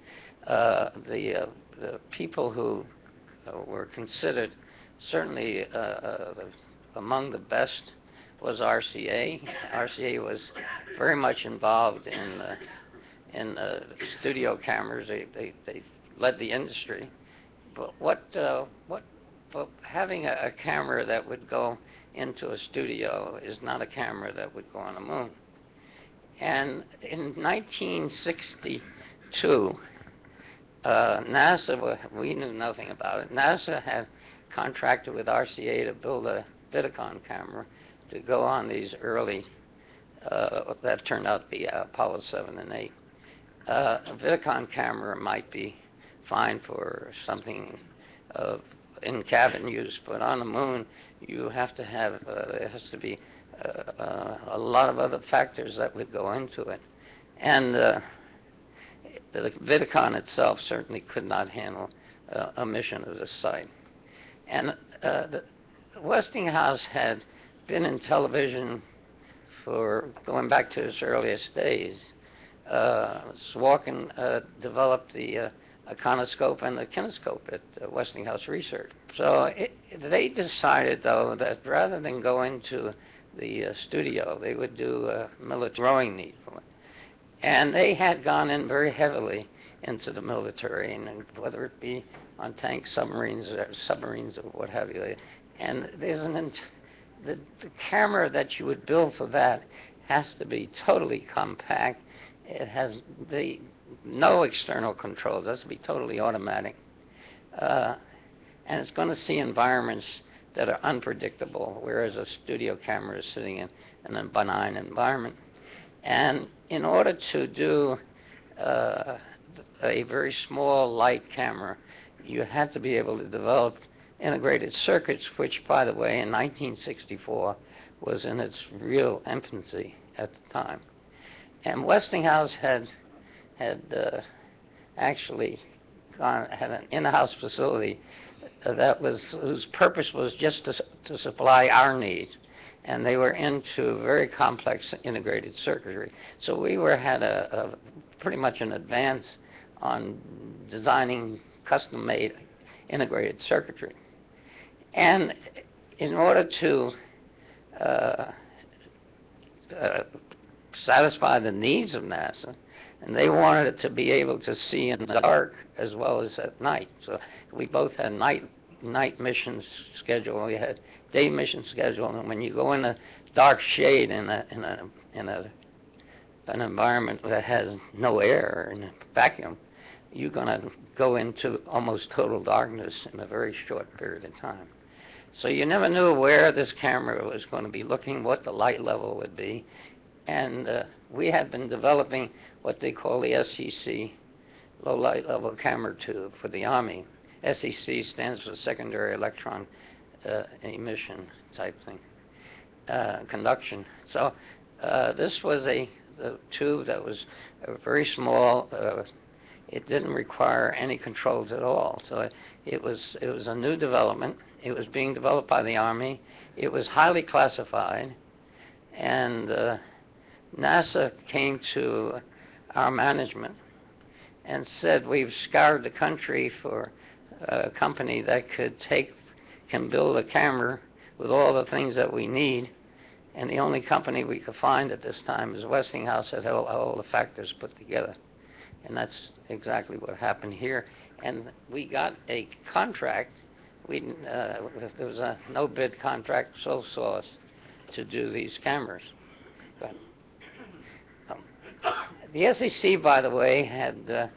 the people who were considered certainly among the best was RCA. RCA was very much involved in studio cameras. They led the industry. But having a camera that would go into a studio is not a camera that would go on the moon. And in 1962, NASA, we knew nothing about it. NASA had contracted with RCA to build a Vidicon camera to go on these early, that turned out to be Apollo 7 and 8. A Vidicon camera might be fine for something in cabin use, but on the moon you have to have, there has to be a lot of other factors that would go into it. And the Vidicon itself certainly could not handle a mission of this size. And Westinghouse had been in television for going back to its earliest days. Swankin developed the iconoscope and the kinescope at Westinghouse Research. So they decided, though, that rather than go into the studio, they would do a military growing need for it. And they had gone in very heavily into the military, and whether it be on tanks, submarines, or what have you. And there's the camera that you would build for that has to be totally compact. It has no external controls. It has to be totally automatic. And it's going to see environments that are unpredictable, whereas a studio camera is sitting in a benign environment. And in order to do a very small, light camera, you had to be able to develop integrated circuits, which, by the way, in 1964 was in its real infancy at the time. And Westinghouse had actually had an in-house facility whose purpose was just to supply our needs, and they were into very complex integrated circuitry. So we had a pretty much an advance on designing custom-made integrated circuitry. And in order to satisfy the needs of NASA, and they wanted it to be able to see in the dark as well as at night. So we both had night mission schedule. We had day mission schedule, and when you go in a dark shade in an environment that has no air and a vacuum, you're going to go into almost total darkness in a very short period of time. So you never knew where this camera was going to be looking, what the light level would be. And we had been developing what they call the SEC, low light level camera tube, for the Army. SEC stands for secondary electron emission type thing, conduction. So this was a tube that was very small. It didn't require any controls at all. So it was a new development. It was being developed by the Army. It was highly classified, and NASA came to our management and said, we've scoured the country for a company that can build a camera with all the things that we need, and the only company we could find at this time is Westinghouse that had all the factors put together. And that's exactly what happened here. And we got a contract. There was a no-bid contract, sole source, to do these cameras. But, the SEC, by the way, had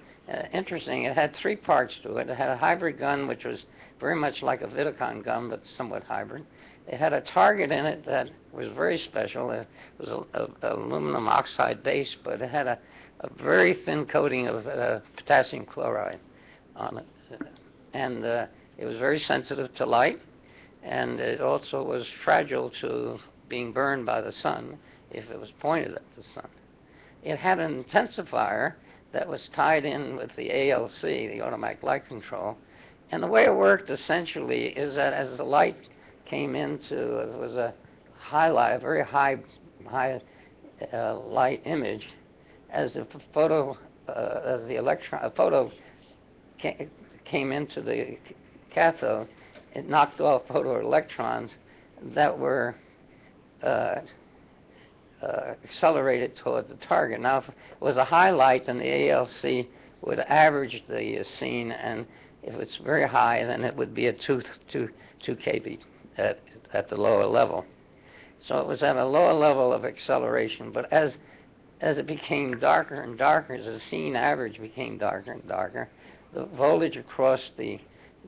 interesting. It had three parts to it. It had a hybrid gun, which was very much like a Vidicon gun, but somewhat hybrid. It had a target in it that was very special. It was an aluminum oxide base, but it had a very thin coating of potassium chloride on it. And it was very sensitive to light, and it also was fragile to being burned by the sun if it was pointed at the sun. It had an intensifier that was tied in with the ALC, the automatic light control. And the way it worked essentially is that as the light came into, it was a highlight, a very high light image. As the photo came into the cathode, it knocked off photoelectrons that were accelerated toward the target. Now, if it was a highlight, then the ALC would average the scene, and if it's very high, then it would be a 2 kb at the lower level. So it was at a lower level of acceleration, but as it became darker and darker, as the scene average became darker and darker, the voltage across the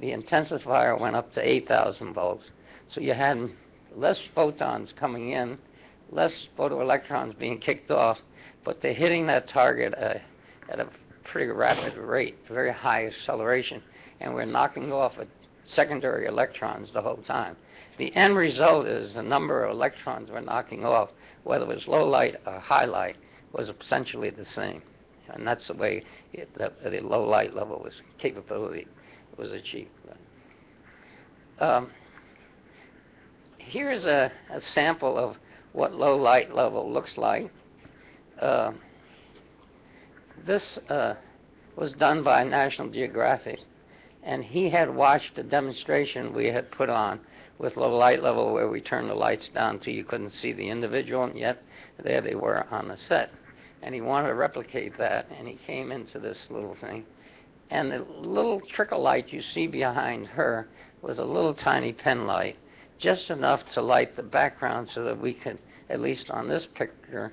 intensifier went up to 8,000 volts. So you had less photons coming in, less photoelectrons being kicked off, but they're hitting that target at a pretty rapid rate, very high acceleration, and we're knocking off secondary electrons the whole time. The end result is the number of electrons we're knocking off, whether it was low light or high light, was essentially the same. And that's the way the low light level capability was achieved. Here's a sample of what low light level looks like. This was done by National Geographic, and he had watched a demonstration we had put on with low light level where we turned the lights down till you couldn't see the individual, and yet there they were on the set. And he wanted to replicate that, and he came into this little thing. And the little trickle light you see behind her was a little tiny pen light, just enough to light the background so that we could, at least on this picture,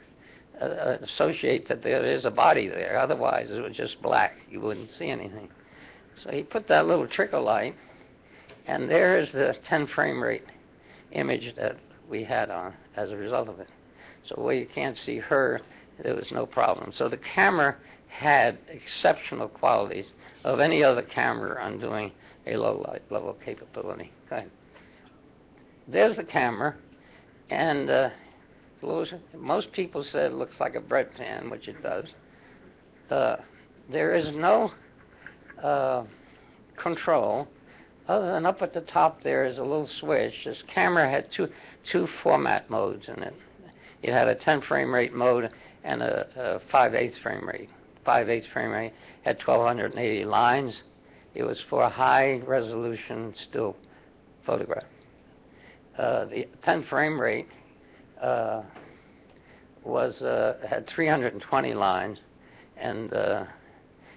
associate that there is a body there. Otherwise, it was just black. You wouldn't see anything. So he put that little trickle light, and there is the 10 frame rate image that we had on as a result of it. So where you can't see her, there was no problem. So the camera had exceptional qualities of any other camera on doing a low light level capability. Go ahead. There's the camera, and most people said it looks like a bread pan, which it does. There is no control other than up at the top there is a little switch. This camera had two format modes in it. It had a 10 frame rate mode and a 5/8 frame rate. 5/8 frame rate had 1280 lines. It was for a high resolution still photograph. The 10 frame rate had 320 lines, and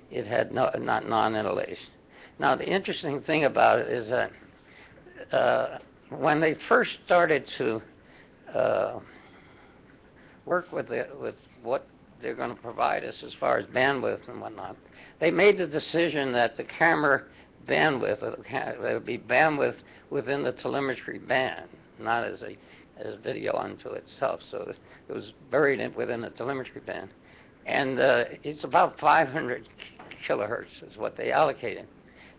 it had not non-interlaced. Now, the interesting thing about it is that when they first started to work with what they're going to provide us as far as bandwidth and whatnot, they made the decision that the camera bandwidth would be bandwidth within the telemetry band, not as video unto itself. So it was buried within the telemetry band, and it's about 500 kilohertz is what they allocated.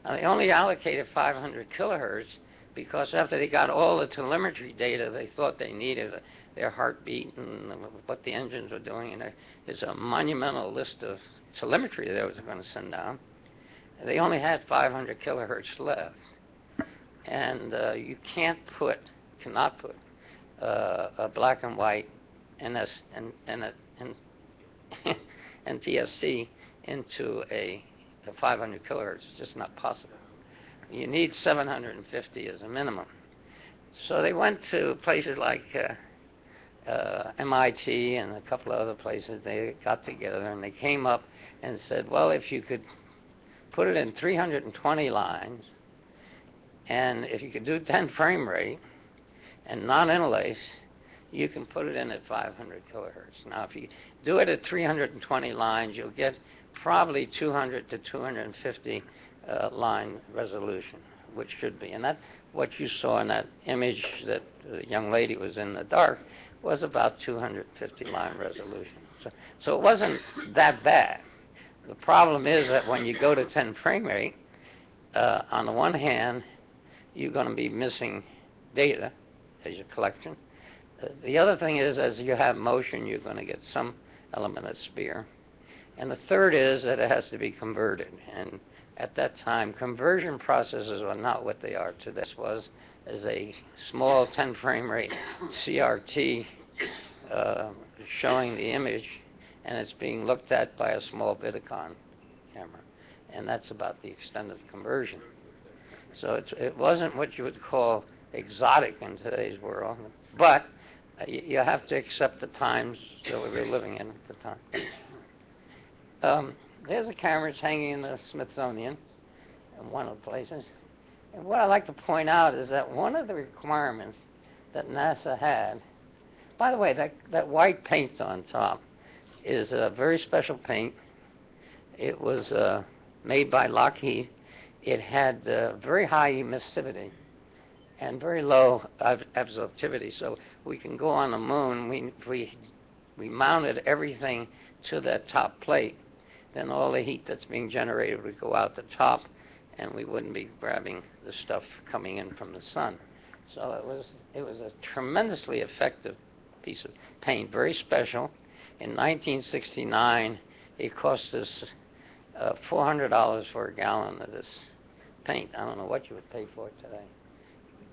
Now, they only allocated 500 kilohertz because after they got all the telemetry data they thought they needed, their heartbeat and what the engines were doing, and there's a monumental list of telemetry they was going to send down. They only had 500 kilohertz left, and you cannot put a black and white NTSC into a 500 kilohertz. It's just not possible. You need 750 as a minimum. So they went to places like MIT and a couple of other places. They got together and they came up and said, well, if you could put it in 320 lines, and if you could do 10 frame rate and non-interlace, you can put it in at 500 kilohertz. Now, if you do it at 320 lines, you'll get probably 200 to 250 line resolution, which should be. And that's what you saw in that image that the young lady was in the dark, was about 250 line resolution. So it wasn't that bad. The problem is that when you go to 10 frame rate, on the one hand, you're going to be missing data as your collection. The other thing is, as you have motion, you're going to get some element of spear. And the third is that it has to be converted. And at that time, conversion processes were not what they are today. This was as a small 10 frame rate CRT showing the image, and it's being looked at by a small Vidicon camera. And that's about the extent of conversion. So it wasn't what you would call exotic in today's world, but you have to accept the times that we were living in at the time. There's a camera that's hanging in the Smithsonian in one of the places. And what I'd like to point out is that one of the requirements that NASA had, by the way, that white paint on top is a very special paint. It was made by Lockheed. It had very high emissivity and very low absorptivity, so we can go on the moon. We mounted everything to that top plate. Then all the heat that's being generated would go out the top, and we wouldn't be grabbing the stuff coming in from the sun. So it was a tremendously effective piece of paint, very special. In 1969, it cost us $400 for a gallon of this paint. I don't know what you would pay for it today.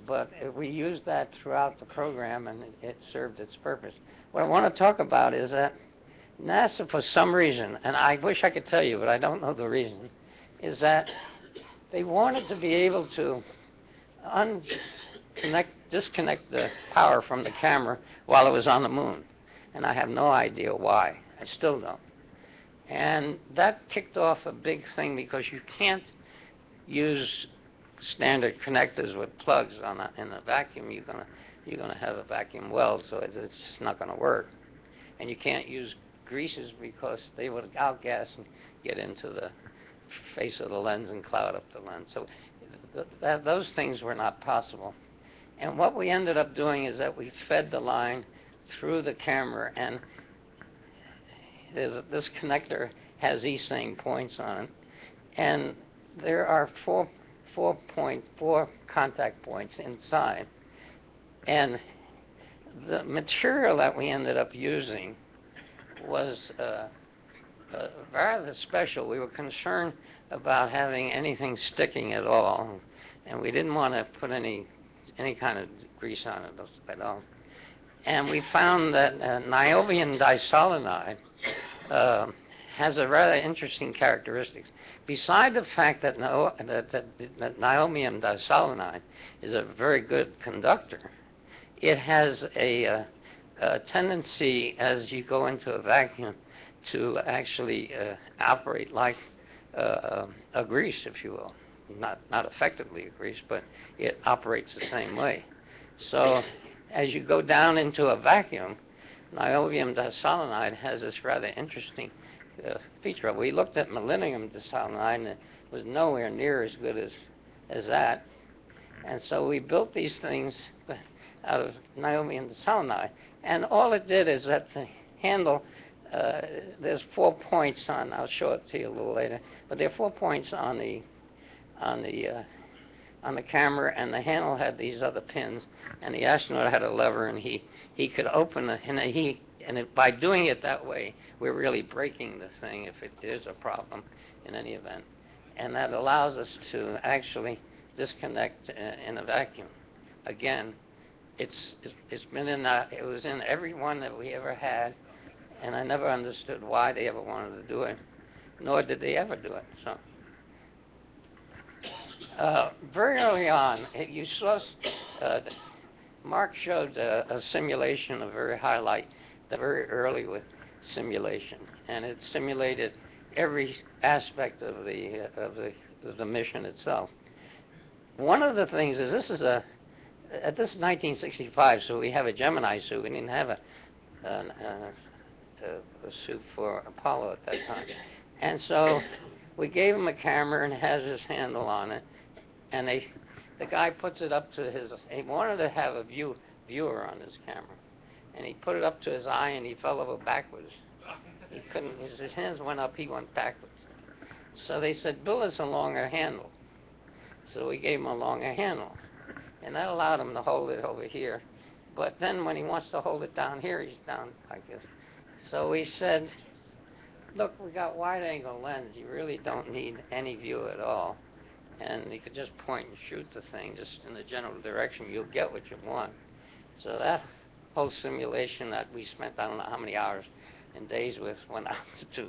But we used that throughout the program, and it served its purpose. What I want to talk about is that NASA, for some reason, and I wish I could tell you, but I don't know the reason, is that they wanted to be able to disconnect the power from the camera while it was on the moon. And I have no idea why. I still don't. And that kicked off a big thing, because you can't use standard connectors with plugs in a vacuum. You're gonna have a vacuum weld, so it's just not going to work. And you can't use greases because they would outgas and get into the face of the lens and cloud up the lens. So those things were not possible. And what we ended up doing is that we fed the line through the camera, and this connector has these same points on it. And there are 4.4 contact points inside. And the material that we ended up using was rather special. We were concerned about having anything sticking at all, and we didn't want to put any kind of grease on it at all. And we found that niobium disolanide has a rather interesting characteristics. Beside the fact that niobium disolanide is a very good conductor, it has a tendency, as you go into a vacuum, to actually operate like a grease, if you will. Not effectively a grease, but it operates the same way. So as you go down into a vacuum, niobium disolanide has this rather interesting feature. We looked at molybdenum disolanide, and it was nowhere near as good as that. And so we built these things out of niobium disolanide. And all it did is that the handle, there's 4 points on, I'll show it to you a little later, but there are 4 points on the camera, and the handle had these other pins, and the astronaut had a lever, and he could open it, and by doing it that way, we're really breaking the thing if it is a problem in any event. And that allows us to actually disconnect in a vacuum. Again, it was in every one that we ever had, and I never understood why they ever wanted to do it, nor did they ever do it. So, very early on, you saw Mark showed a simulation of very high light, very early with simulation, and it simulated every aspect of the mission itself. One of the things is this is 1965, so we have a Gemini suit. We didn't have a suit for Apollo at that time. And so we gave him a camera, and it has this handle on it. And the guy puts it up to he wanted to have a viewer on his camera. And he put it up to his eye, and he fell over backwards. He couldn't, his hands went up, he went backwards. So they said, build us a longer handle. So we gave him a longer handle. And that allowed him to hold it over here. But then when he wants to hold it down here, he's down like this. So we said, look, we got wide angle lens. You really don't need any view at all. And you could just point and shoot the thing just in the general direction. You'll get what you want. So that whole simulation that we spent, I don't know how many hours and days with, went out to.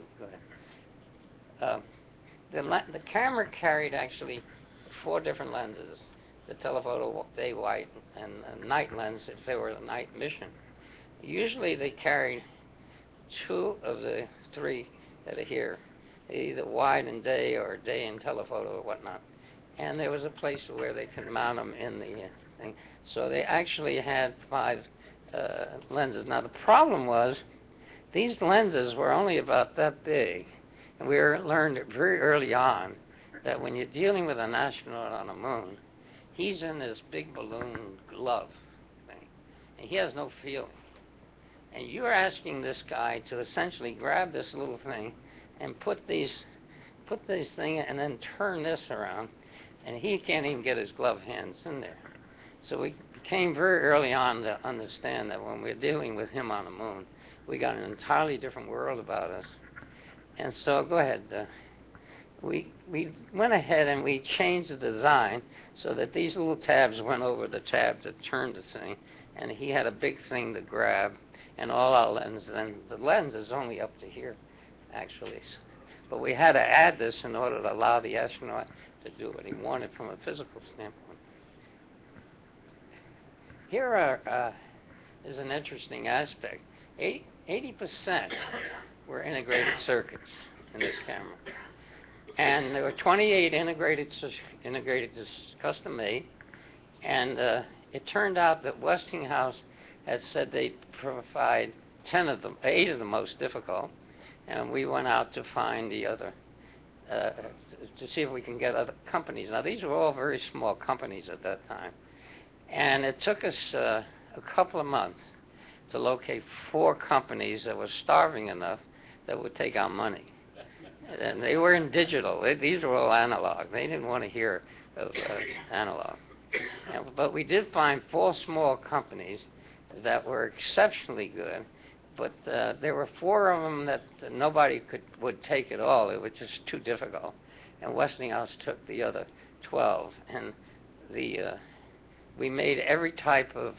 The camera carried actually 4 different lenses. The telephoto day white and a night lens if they were a night mission. Usually they carried 2 of the 3 that are here, either wide in day or day in telephoto or whatnot. And there was a place where they could mount them in the thing. So they actually had 5 lenses. Now the problem was these lenses were only about that big. And we learned very early on that when you're dealing with an astronaut on the moon, he's in this big balloon glove thing, and he has no feeling. And you're asking this guy to essentially grab this little thing and put this thing and then turn this around, and he can't even get his glove hands in there. So we came very early on to understand that when we're dealing with him on the moon, we got an entirely different world about us. And so, go ahead. We went ahead and we changed the design so that these little tabs went over the tab that turned the thing, and he had a big thing to grab, and all our lenses. And the lens is only up to here, actually. But we had to add this in order to allow the astronaut to do what he wanted from a physical standpoint. Here is an interesting aspect. 80% were integrated circuits in this camera. And there were 28 integrated custom made. And it turned out that Westinghouse had said they'd provide 8 of the most difficult. And we went out to find the other, to see if we can get other companies. Now, these were all very small companies at that time. And it took us a couple of months to locate 4 companies that were starving enough that would take our money. And they were in digital. These were all analog. They didn't want to hear analog. But we did find 4 small companies that were exceptionally good, but there were 4 of them that nobody would take at all. It was just too difficult. And Westinghouse took the other 12. And we made every type of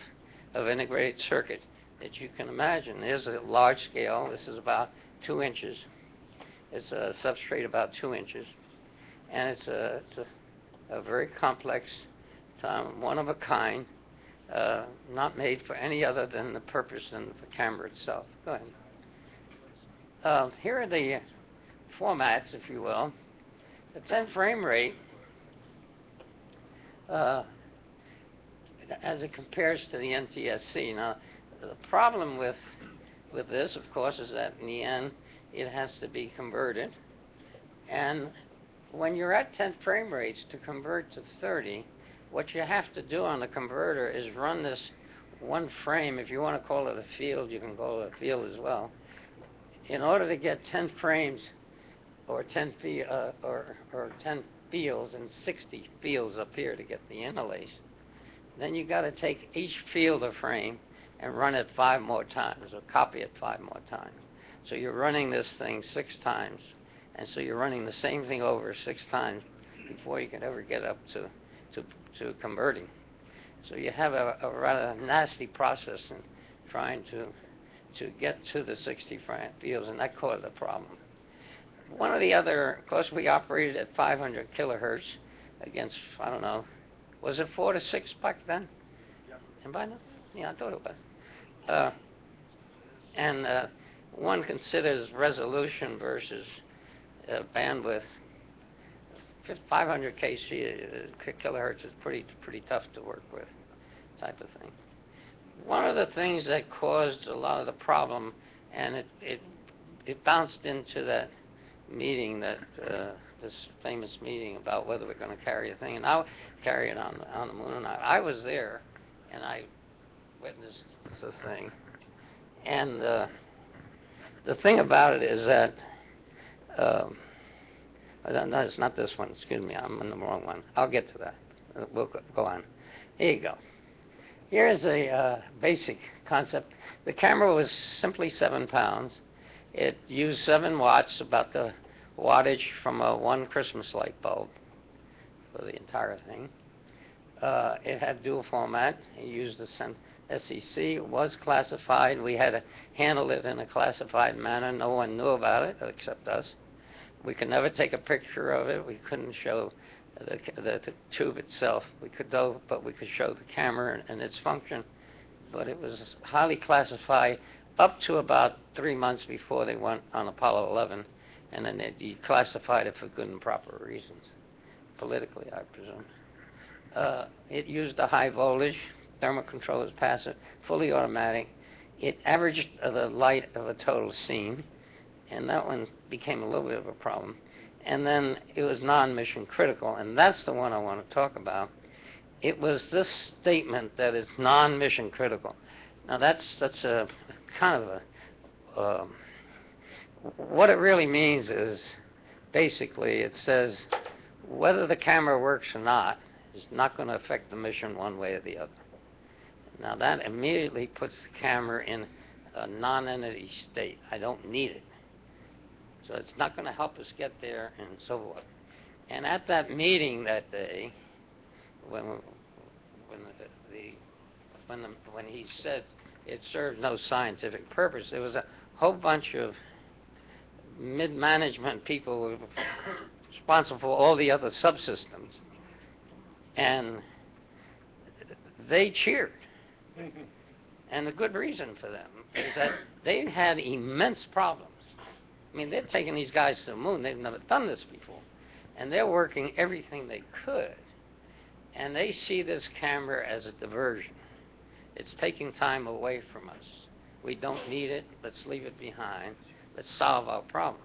integrated circuit that you can imagine. There's a large scale. This is about 2 inches. It's a substrate about 2 inches. And it's a very complex, one of a kind, not made for any other than the purpose and the camera itself. Go ahead. Here are the formats, if you will. The 10 frame rate, as it compares to the NTSC. Now, the problem with this, of course, is that in the end, it has to be converted. And when you're at 10 frame rates, to convert to 30, what you have to do on the converter is run this one frame. If you want to call it a field, you can call it a field as well. In order to get 10 frames or 10 fields and 60 fields up here to get the interlace, then you got to take each field of frame and run it 5 more times, or copy it 5 more times. So you're running this thing 6 times, and so you're running the same thing over 6 times before you can ever get up to converting. So you have a rather nasty process in trying to get to the 60 fields, and that caused a problem. One of the other, of course, we operated at 500 kilohertz against, I don't know, was it 4 to 6 back then? Yeah. Anybody know? Yeah, I thought it was. One considers resolution versus bandwidth. 500 kilohertz is pretty tough to work with, type of thing. One of the things that caused a lot of the problem, and it bounced into that meeting, this famous meeting about whether we're going to carry a thing, and I'll carry it on the moon. I was there, and I witnessed the thing. And the thing about it is that, no, it's not this one. Excuse me, I'm on the wrong one. I'll get to that. We'll go on. Here you go. Here's a basic concept. The camera was simply 7 pounds. It used 7 watts, about the wattage from a 1 Christmas light bulb for the entire thing. It had dual format. It used the SEC. It was classified. We had to handle it in a classified manner. No one knew about it except us. We could never take a picture of it. We couldn't show the tube itself. We could though, but we could show the camera and its function. But it was highly classified up to about 3 months before they went on Apollo 11, and then they declassified it for good and proper reasons, politically, I presume. It used a high voltage, thermal control was passive, fully automatic. It averaged the light of a total scene, and that one became a little bit of a problem. And then it was non-mission critical, and that's the one I want to talk about. It was this statement that it's non-mission critical. Now that's a kind of a, what it really means is, basically it says whether the camera works or not is not going to affect the mission one way or the other. Now that immediately puts the camera in a non-entity state. I don't need it. So it's not going to help us get there and so forth. And at that meeting that day, when he said it served no scientific purpose, there was a whole bunch of mid-management people responsible for all the other subsystems. And they cheered. And the good reason for them is that they had immense problems. I mean, they're taking these guys to the moon. They've never done this before. And they're working everything they could. And they see this camera as a diversion. It's taking time away from us. We don't need it. Let's leave it behind. Let's solve our problems.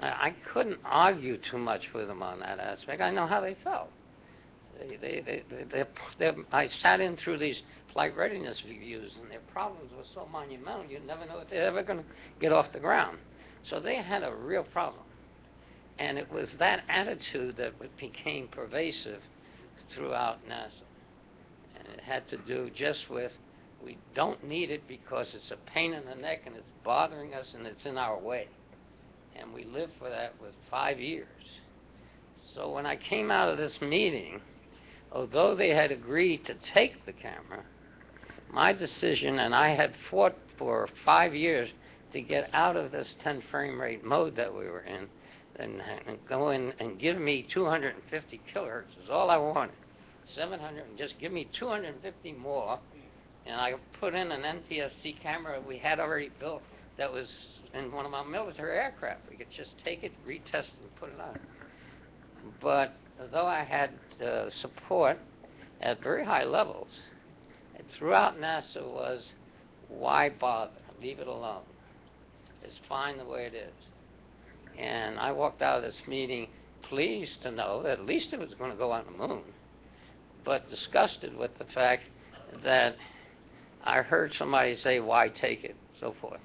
Now, I couldn't argue too much with them on that aspect. I know how they felt. I sat in through these flight readiness reviews, and their problems were so monumental, you never know if they're ever going to get off the ground. So they had a real problem. And it was that attitude that became pervasive throughout NASA. And it had to do just with, we don't need it because it's a pain in the neck and it's bothering us and it's in our way. And we lived for that with 5 years. So when I came out of this meeting, although they had agreed to take the camera, my decision, and I had fought for 5 years to get out of this 10 frame rate mode that we were in, and go in and give me 250 kilohertz is all I wanted. 700, and just give me 250 more, and I put in an NTSC camera we had already built that was in one of my military aircraft. We could just take it, retest it, and put it on. But though I had support at very high levels, throughout NASA was, why bother? Leave it alone. It's fine the way it is. And I walked out of this meeting pleased to know that at least it was going to go on the moon, but disgusted with the fact that I heard somebody say, why take it, so forth.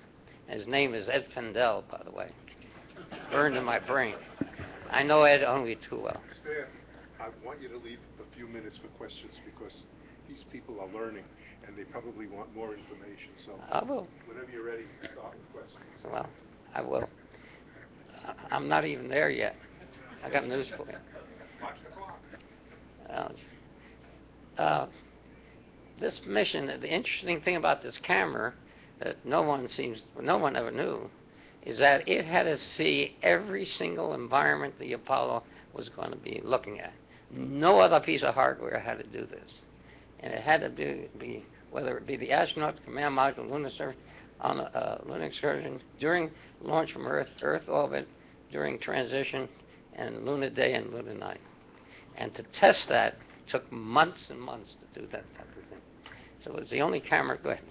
And his name is Ed Fendel, by the way. Burned in my brain. I know Ed only too well. Stan, I want you to leave a few minutes for questions because these people are learning and they probably want more information. So I will. Whenever you're ready, start with questions. Well, I will. I'm not even there yet. I got news for you. Watch the clock. This mission, the interesting thing about this camera that no one ever knew, is that it had to see every single environment the Apollo was going to be looking at. No other piece of hardware had to do this. And it had to be whether it be the astronaut command module, lunar surface, on a lunar excursion, during launch from Earth orbit, during transition, and lunar day and lunar night. And to test that took months and months to do that type of thing. So it was the only camera, go ahead,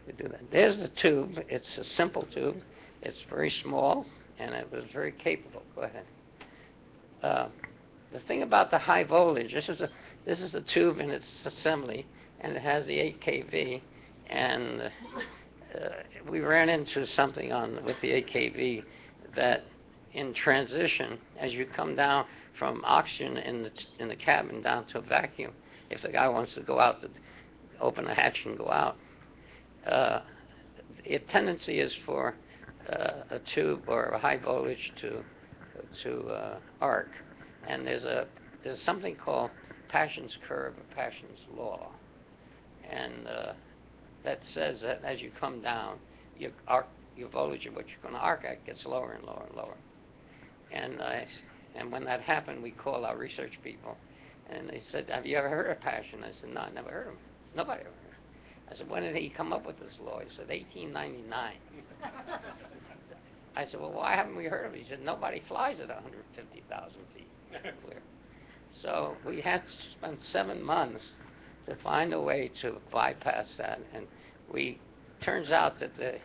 to do that. There's the tube. It's a simple tube. It's very small, and it was very capable. Go ahead. The thing about the high voltage, this is a tube in its assembly, and it has the 8 kV, and we ran into something with the 8 kV that in transition, as you come down from oxygen in the cabin down to a vacuum, if the guy wants to go out, to open the hatch and go out, the tendency is for a tube or a high voltage to arc, and there's something called Passion's curve or Passion's law, and that says that as you come down, your voltage of what you're going to arc at gets lower and lower and lower. And when that happened, we called our research people, and they said, "Have you ever heard of Passion?" I said, "No, I never heard of him. Nobody ever heard of him." I said, "When did he come up with this law?" He said, 1899. I said, "Well, why haven't we heard of it?" He said, "Nobody flies at 150,000 feet clear." So we had to spend 7 months to find a way to bypass that. And turns out that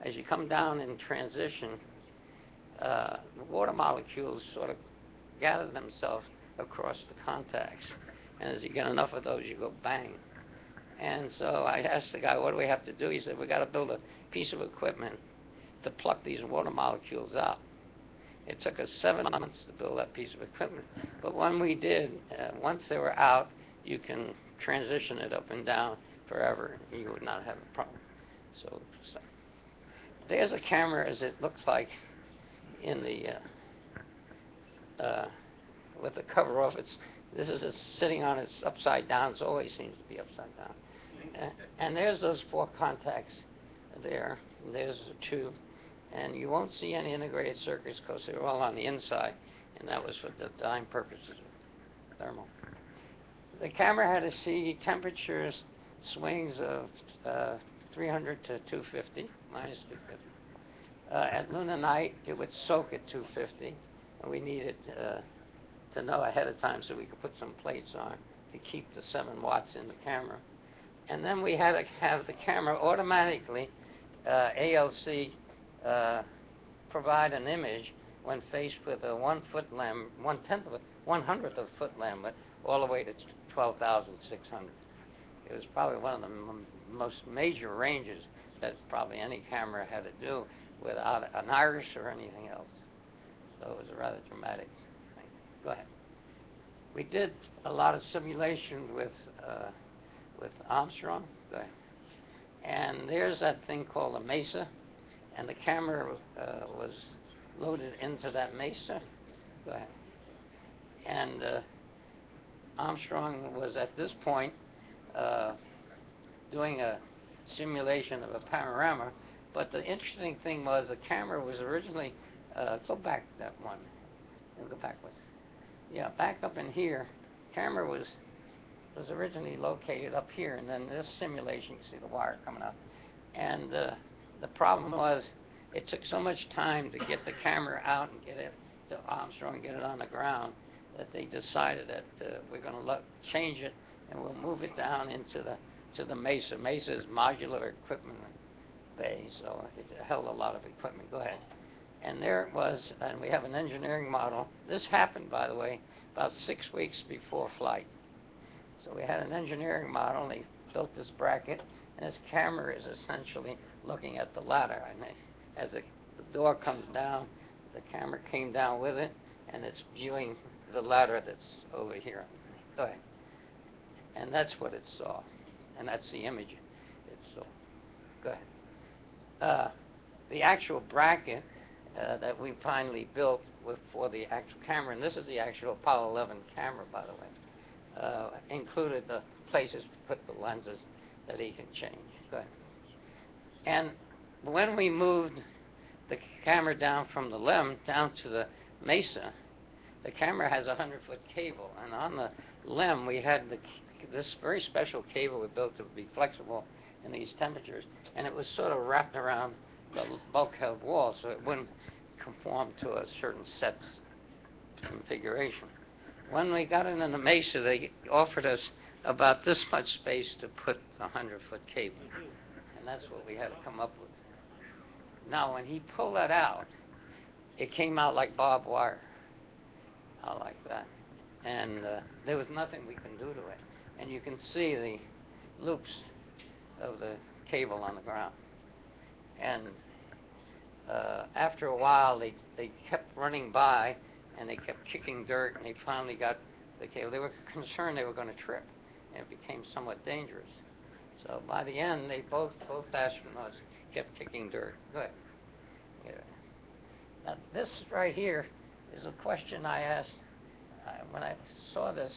as you come down in transition, the water molecules sort of gather themselves across the contacts. And as you get enough of those, you go bang. And so I asked the guy, "What do we have to do?" He said, "We got to build a piece of equipment to pluck these water molecules out." It took us 7 months to build that piece of equipment. But when we did, once they were out, you can transition it up and down forever, and you would not have a problem. So there's a camera as it looks like in the with the cover off. This is sitting on its upside down. It always seems to be upside down. And there's those 4 contacts there. There's the tube. And you won't see any integrated circuits because they're all on the inside, and that was for design purposes of thermal. The camera had to see temperatures swings of 300 to 250, minus 250. At lunar night, it would soak at 250, and we needed to know ahead of time so we could put some plates on to keep the 7 watts in the camera. And then we had to have the camera automatically, ALC, provide an image when faced with a 1 foot lambda, 1/100th of a foot lambda, all the way to 12,600. It was probably one of the most major ranges that probably any camera had to do without an iris or anything else. So it was a rather dramatic thing. Go ahead. we did a lot of simulation with Armstrong. Go ahead. And there's that thing called a mesa, and the camera was loaded into that mesa. Go ahead. And Armstrong was at this point doing a simulation of a panorama, but the interesting thing was the camera was originally, go back that one, and go backwards. Yeah, back up in here, camera was originally located up here, and then this simulation, you see the wire coming up. And the problem was it took so much time to get the camera out and get it to Armstrong and get it on the ground that they decided that we're going to change it and we'll move it down into the mesa. Mesa is modular equipment bay, so it held a lot of equipment. Go ahead. And there it was, and we have an engineering model. This happened, by the way, about 6 weeks before flight. So we had an engineering model, and they built this bracket, and this camera is essentially looking at the ladder. And as the door comes down, the camera came down with it, and it's viewing the ladder that's over here. Go ahead. And that's what it saw, and that's the image it saw. Go ahead. The actual bracket that we finally built for the actual camera, and this is the actual Apollo 11 camera, by the way, included the places to put the lenses that he can change. Go ahead. And when we moved the camera down from the limb down to the mesa, the camera has a 100-foot cable, and on the limb we had this very special cable we built to be flexible in these temperatures, and it was sort of wrapped around the bulkhead wall so it wouldn't conform to a certain set configuration. When we got it in the mesa, they offered us about this much space to put a 100-foot cable, and that's what we had to come up with. Now, when he pulled that out, it came out like barbed wire, out like that, and there was nothing we can do to it. And you can see the loops of the cable on the ground. And after a while, they kept running by, and they kept kicking dirt, and they finally got the cable. They were concerned they were going to trip, and it became somewhat dangerous. So by the end, both astronauts kept kicking dirt. Go ahead. Yeah. Now, this right here is a question I asked when I saw this.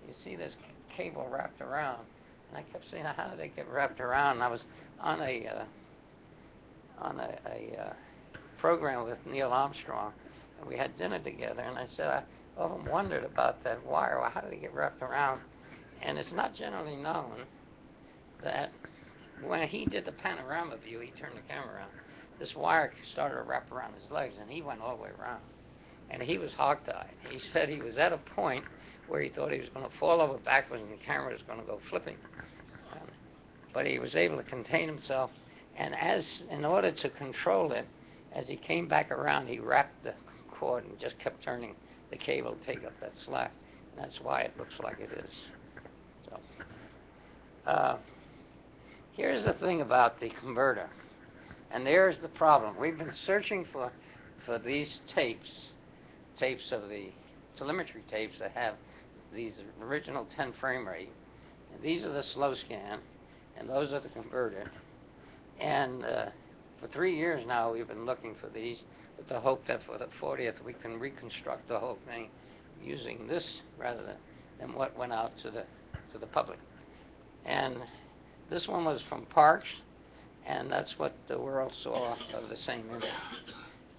You see this cable wrapped around, and I kept saying, how did it get wrapped around? And I was on a program with Neil Armstrong, and we had dinner together, and I said, I often wondered about that wire. Well, how did it get wrapped around? And it's not generally known that when he did the panorama view, he turned the camera around, this wire started to wrap around his legs, and he went all the way around. And he was hog-tied. He said he was at a point where he thought he was going to fall over backwards and the camera was going to go flipping. But he was able to contain himself, and in order to control it, as he came back around, he wrapped the cord and just kept turning the cable to take up that slack. And that's why it looks like it is. So, here's the thing about the converter, and there's the problem. We've been searching for these tapes of the telemetry tapes that have these original 10 frame rate. And these are the slow scan, and those are the converter. And for 3 years now, we've been looking for these with the hope that for the 40th we can reconstruct the whole thing using this rather than what went out to the public. And this one was from Parks, and that's what the world saw of the same image.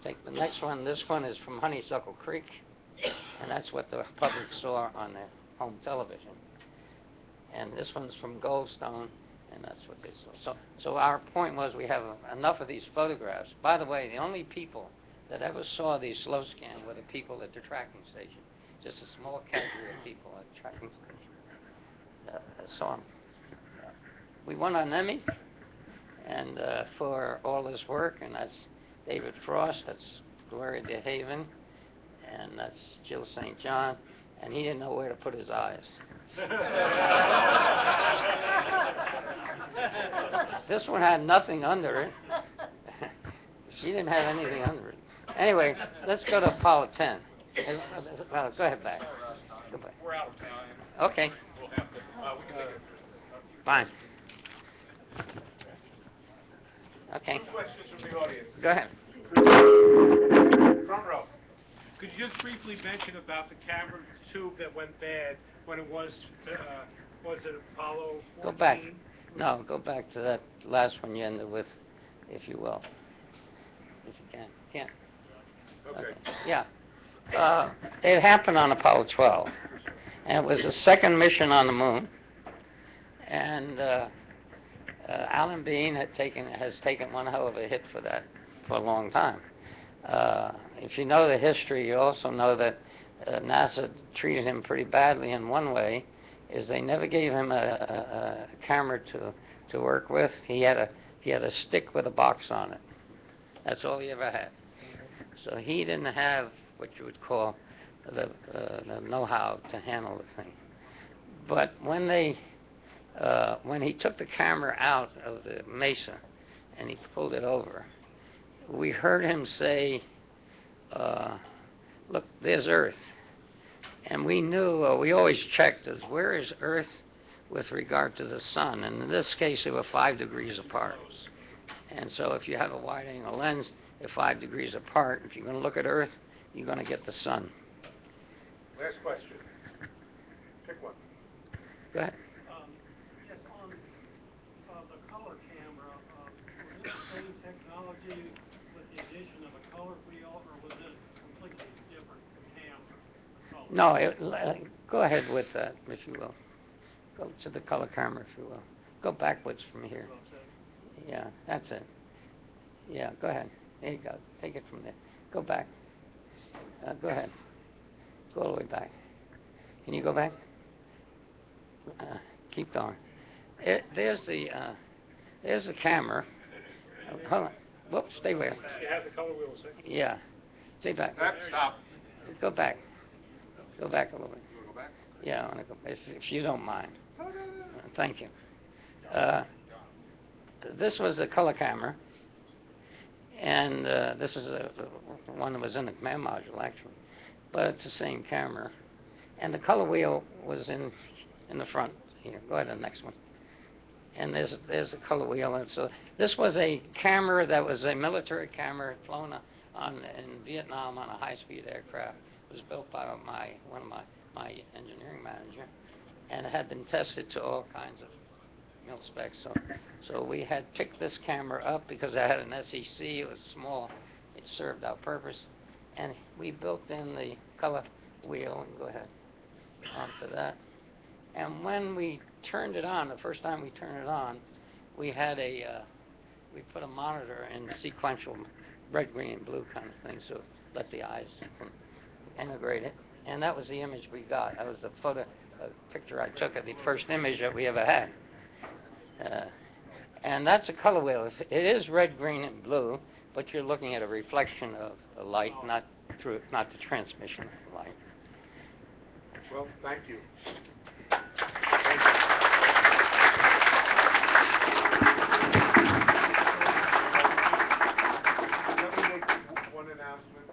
Take the next one. This one is from Honeysuckle Creek, and that's what the public saw on their home television. And this one's from Goldstone, and that's what they saw. So our point was we have enough of these photographs. By the way, the only people that ever saw these slow scan were the people at the tracking station. Just a small category of people at the tracking station that saw them. We won an Emmy and for all this work, and that's David Frost, that's Gloria DeHaven, and that's Jill St. John, and he didn't know where to put his eyes. This one had nothing under it. She didn't have anything under it. Anyway, let's go to Apollo 10. Well, go ahead back. Go back. We're out of time. Okay. We'll have to, we can take it. Fine. Okay. Questions from the audience? Go ahead. Front row. Could you just briefly mention about the camera tube that went bad when it was it Apollo 14? Go back. No, go back to that last one you ended with, if you will. If you can. Can't. Okay. Yeah. It happened on Apollo 12. And it was the second mission on the moon. And Alan Bean has taken one hell of a hit for that for a long time. If you know the history, you also know that NASA treated him pretty badly in one way, is they never gave him a camera to work with. He had a stick with a box on it. That's all he ever had. So he didn't have what you would call the know-how to handle the thing. But when he took the camera out of the mesa and he pulled it over, we heard him say, look, there's Earth. And we knew, we always checked, where is Earth with regard to the sun? And in this case, they were 5 degrees apart. And so if you have a wide-angle lens, they're 5 degrees apart. If you're going to look at Earth, you're going to get the sun. Last question. Pick one. Go ahead. Yes, on the color camera, was it the same technology with the addition of a color wheel, or was it a completely different camera? No, go ahead with that, if you will. Go to the color camera, if you will. Go backwards from here. Yeah, that's it. Yeah, go ahead. There you go. Take it from there. Go back. Go ahead. Go all the way back. Can you go back? Keep going. There's the camera. Hold on. Whoops, stay there. You have the color wheel a second. Yeah. Stay back. Stop. Go back. Go back a little bit. You want to go back? Yeah, I want to go, if you don't mind. Thank you. This was the color camera, and this is the one that was in the command module, actually. But it's the same camera. And the color wheel was in the front here. Go ahead to the next one. And there's a color wheel. And so this was a camera that was a military camera flown in Vietnam on a high-speed aircraft. It was built by one of my engineering manager, and it had been tested to all kinds of mil specs. So we had picked this camera up because it had an SEC. It was small. It served our purpose, and we built in the color wheel. And go ahead onto that. And when we turned it on, the first time we turned it on, we had we put a monitor in sequential red, green, and blue kind of thing, so let the eyes integrate it. And that was the image we got. That was a picture I took of the first image that we ever had. And that's a color wheel. It is red, green, and blue, but you're looking at a reflection of the light, not the transmission of the light. Well, thank you. Let me make one announcement.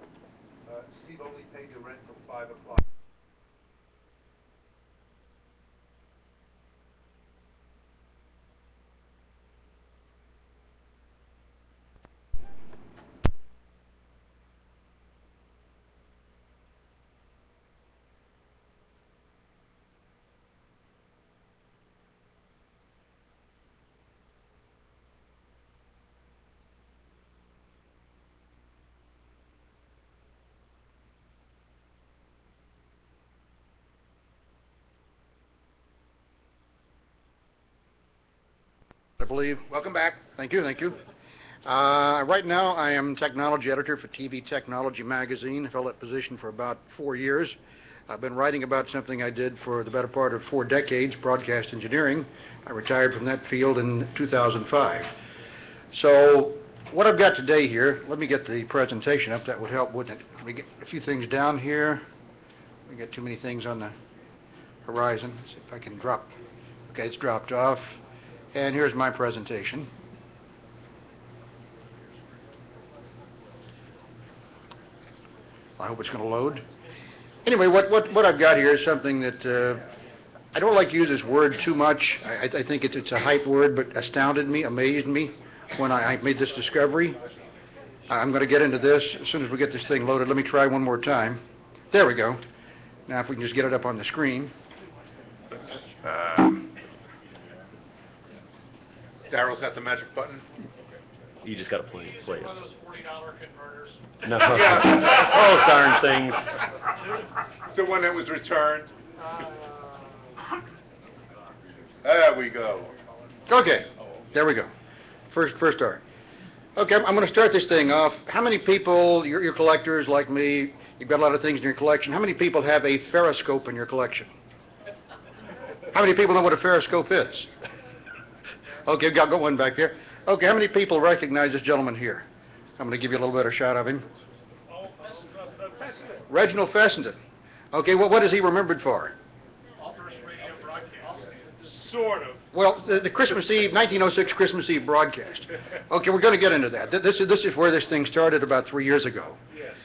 Steve only paid the rent till 5 o'clock. I believe. Welcome back. Thank you, thank you. Right now, I am technology editor for TV Technology Magazine. I've held that position for about 4 years. I've been writing about something I did for the better part of 4 decades, broadcast engineering. I retired from that field in 2005. So what I've got today here, let me get the presentation up. That would help, wouldn't it? Let me get a few things down here. We got too many things on the horizon. Let's see if I can drop. Okay, it's dropped off. And here's my presentation. I hope it's going to load. Anyway, what I've got here is something that I don't like to use this word too much. I think it's a hype word, but astounded me, amazed me when I made this discovery. I'm going to get into this as soon as we get this thing loaded. Let me try one more time. There we go. Now if we can just get it up on the screen. Daryl's got the magic button. You just got to play it. One of those $40 converters. No. Oh, darn things. The one that was returned. There we go. Okay, there we go. First start. Okay, I'm going to start this thing off. How many people, you're collectors like me, you've got a lot of things in your collection. How many people have a ferroscope in your collection? How many people know what a ferroscope is? Okay, I've got one back there. Okay, how many people recognize this gentleman here? I'm going to give you a little better shot of him. Reginald Fessenden. Okay, what is he remembered for? Sort of. Well, the Christmas Eve, 1906 Christmas Eve broadcast. Okay, we're going to get into that. This is where this thing started about 3 years ago. Yes.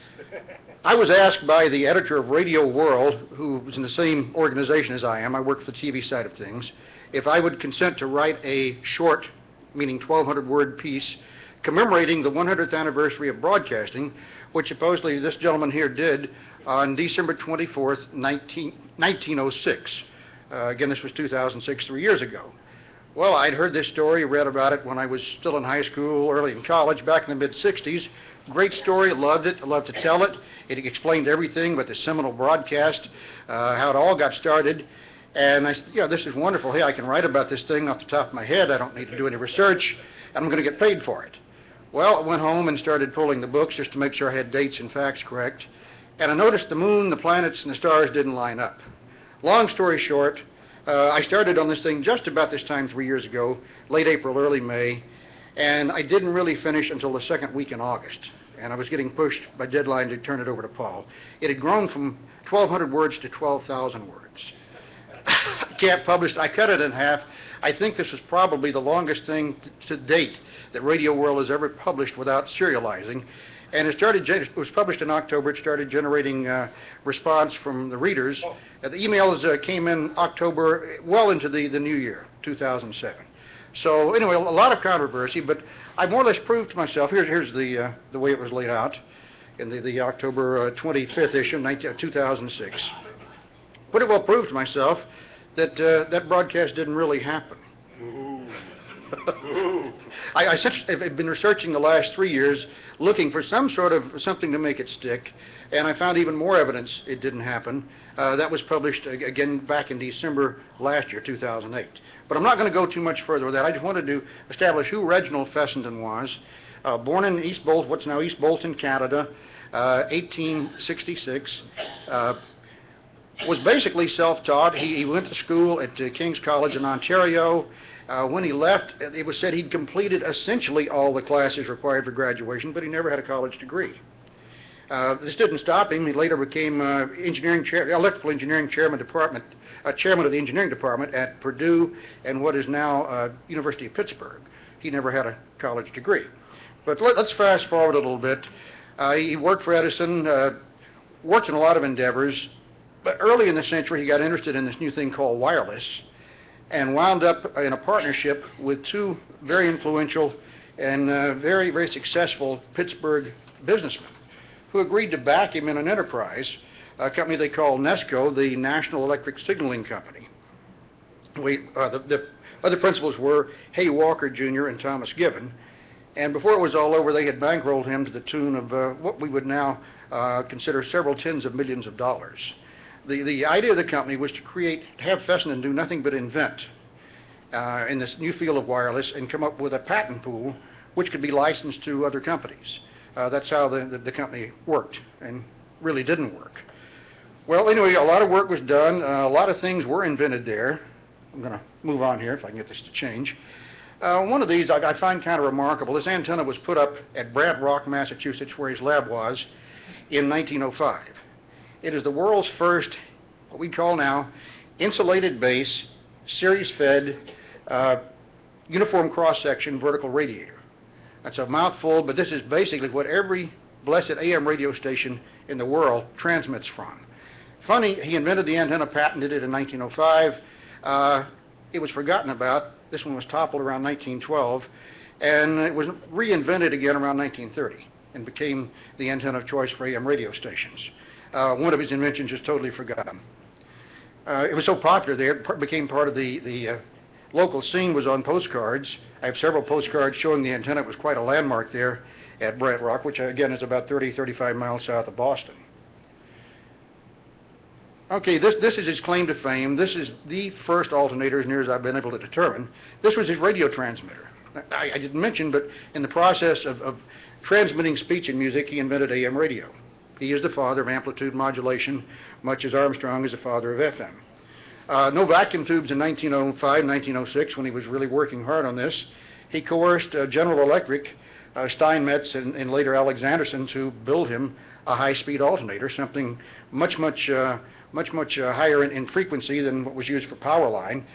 I was asked by the editor of Radio World, who was in the same organization as I am, I work for the TV side of things, if I would consent to write a short, meaning 1,200-word piece, commemorating the 100th anniversary of broadcasting, which supposedly this gentleman here did on December 24th, 1906. Again, this was 2006, 3 years ago. Well, I'd heard this story, read about it when I was still in high school, early in college, back in the mid-'60s. Great story, loved it, loved to tell it. It explained everything but the seminal broadcast, how it all got started. And I said, yeah, this is wonderful. Hey, I can write about this thing off the top of my head. I don't need to do any research, and I'm going to get paid for it. Well, I went home and started pulling the books just to make sure I had dates and facts correct. And I noticed the moon, the planets, and the stars didn't line up. Long story short, I started on this thing just about this time 3 years ago, late April, early May, and I didn't really finish until the second week in August. And I was getting pushed by deadline to turn it over to Paul. It had grown from 1,200 words to 12,000 words. I can't publish it. I cut it in half. I think this was probably the longest thing to date that Radio World has ever published without serializing. And it was published in October. It started generating response from the readers. The emails came in October, well into the new year, 2007. So anyway, a lot of controversy, but I more or less proved to myself, here's the way it was laid out in the October 25th issue, 2006. Pretty well proved to myself that that broadcast didn't really happen. I've been researching the last 3 years, looking for something to make it stick, and I found even more evidence it didn't happen. That was published again back in December last year, 2008. But I'm not going to go too much further with that. I just wanted to establish who Reginald Fessenden was. Born in East Bolton, what's now East Bolton, Canada, 1866. Was basically self-taught. He went to school at King's College in Ontario. When he left, it was said he'd completed essentially all the classes required for graduation, but he never had a college degree. This didn't stop him. He later became electrical engineering chairman of the engineering department at Purdue and what is now University of Pittsburgh. He never had a college degree. But let's fast forward a little bit. He worked for Edison, worked in a lot of endeavors, but early in the century he got interested in this new thing called wireless and wound up in a partnership with two very influential and very, very successful Pittsburgh businessmen who agreed to back him in an enterprise, a company they called NESCO, the National Electric Signaling Company. The other principals were Hay Walker Jr. and Thomas Gibbon, and before it was all over, they had bankrolled him to the tune of what we would now consider several tens of millions of dollars. The idea of the company was to have Fessenden do nothing but invent in this new field of wireless and come up with a patent pool which could be licensed to other companies. That's how the company worked and really didn't work. Well, anyway, a lot of work was done. A lot of things were invented there. I'm going to move on here if I can get this to change. One of these I find kind of remarkable. This antenna was put up at Brant Rock, Massachusetts, where his lab was, in 1905. It is the world's first, what we call now, insulated base, series-fed, uniform cross-section vertical radiator. That's a mouthful, but this is basically what every blessed AM radio station in the world transmits from. Funny, he invented the antenna, patented it in 1905. It was forgotten about. This one was toppled around 1912, and it was reinvented again around 1930 and became the antenna of choice for AM radio stations. One of his inventions is totally forgotten. It was so popular there, it became part of the local scene, was on postcards. I have several postcards showing the antenna. It was quite a landmark there at Bright Rock, which again is about 35 miles south of Boston. Okay, this is his claim to fame. This is the first alternator, as near as I've been able to determine. This was his radio transmitter. I didn't mention, but in the process of transmitting speech and music, he invented AM radio. He is the father of amplitude modulation, much as Armstrong is the father of FM. No vacuum tubes in 1905, 1906, when he was really working hard on this. He coerced General Electric, Steinmetz, and later Alexanderson to build him a high-speed alternator, something much higher in frequency than what was used for power line.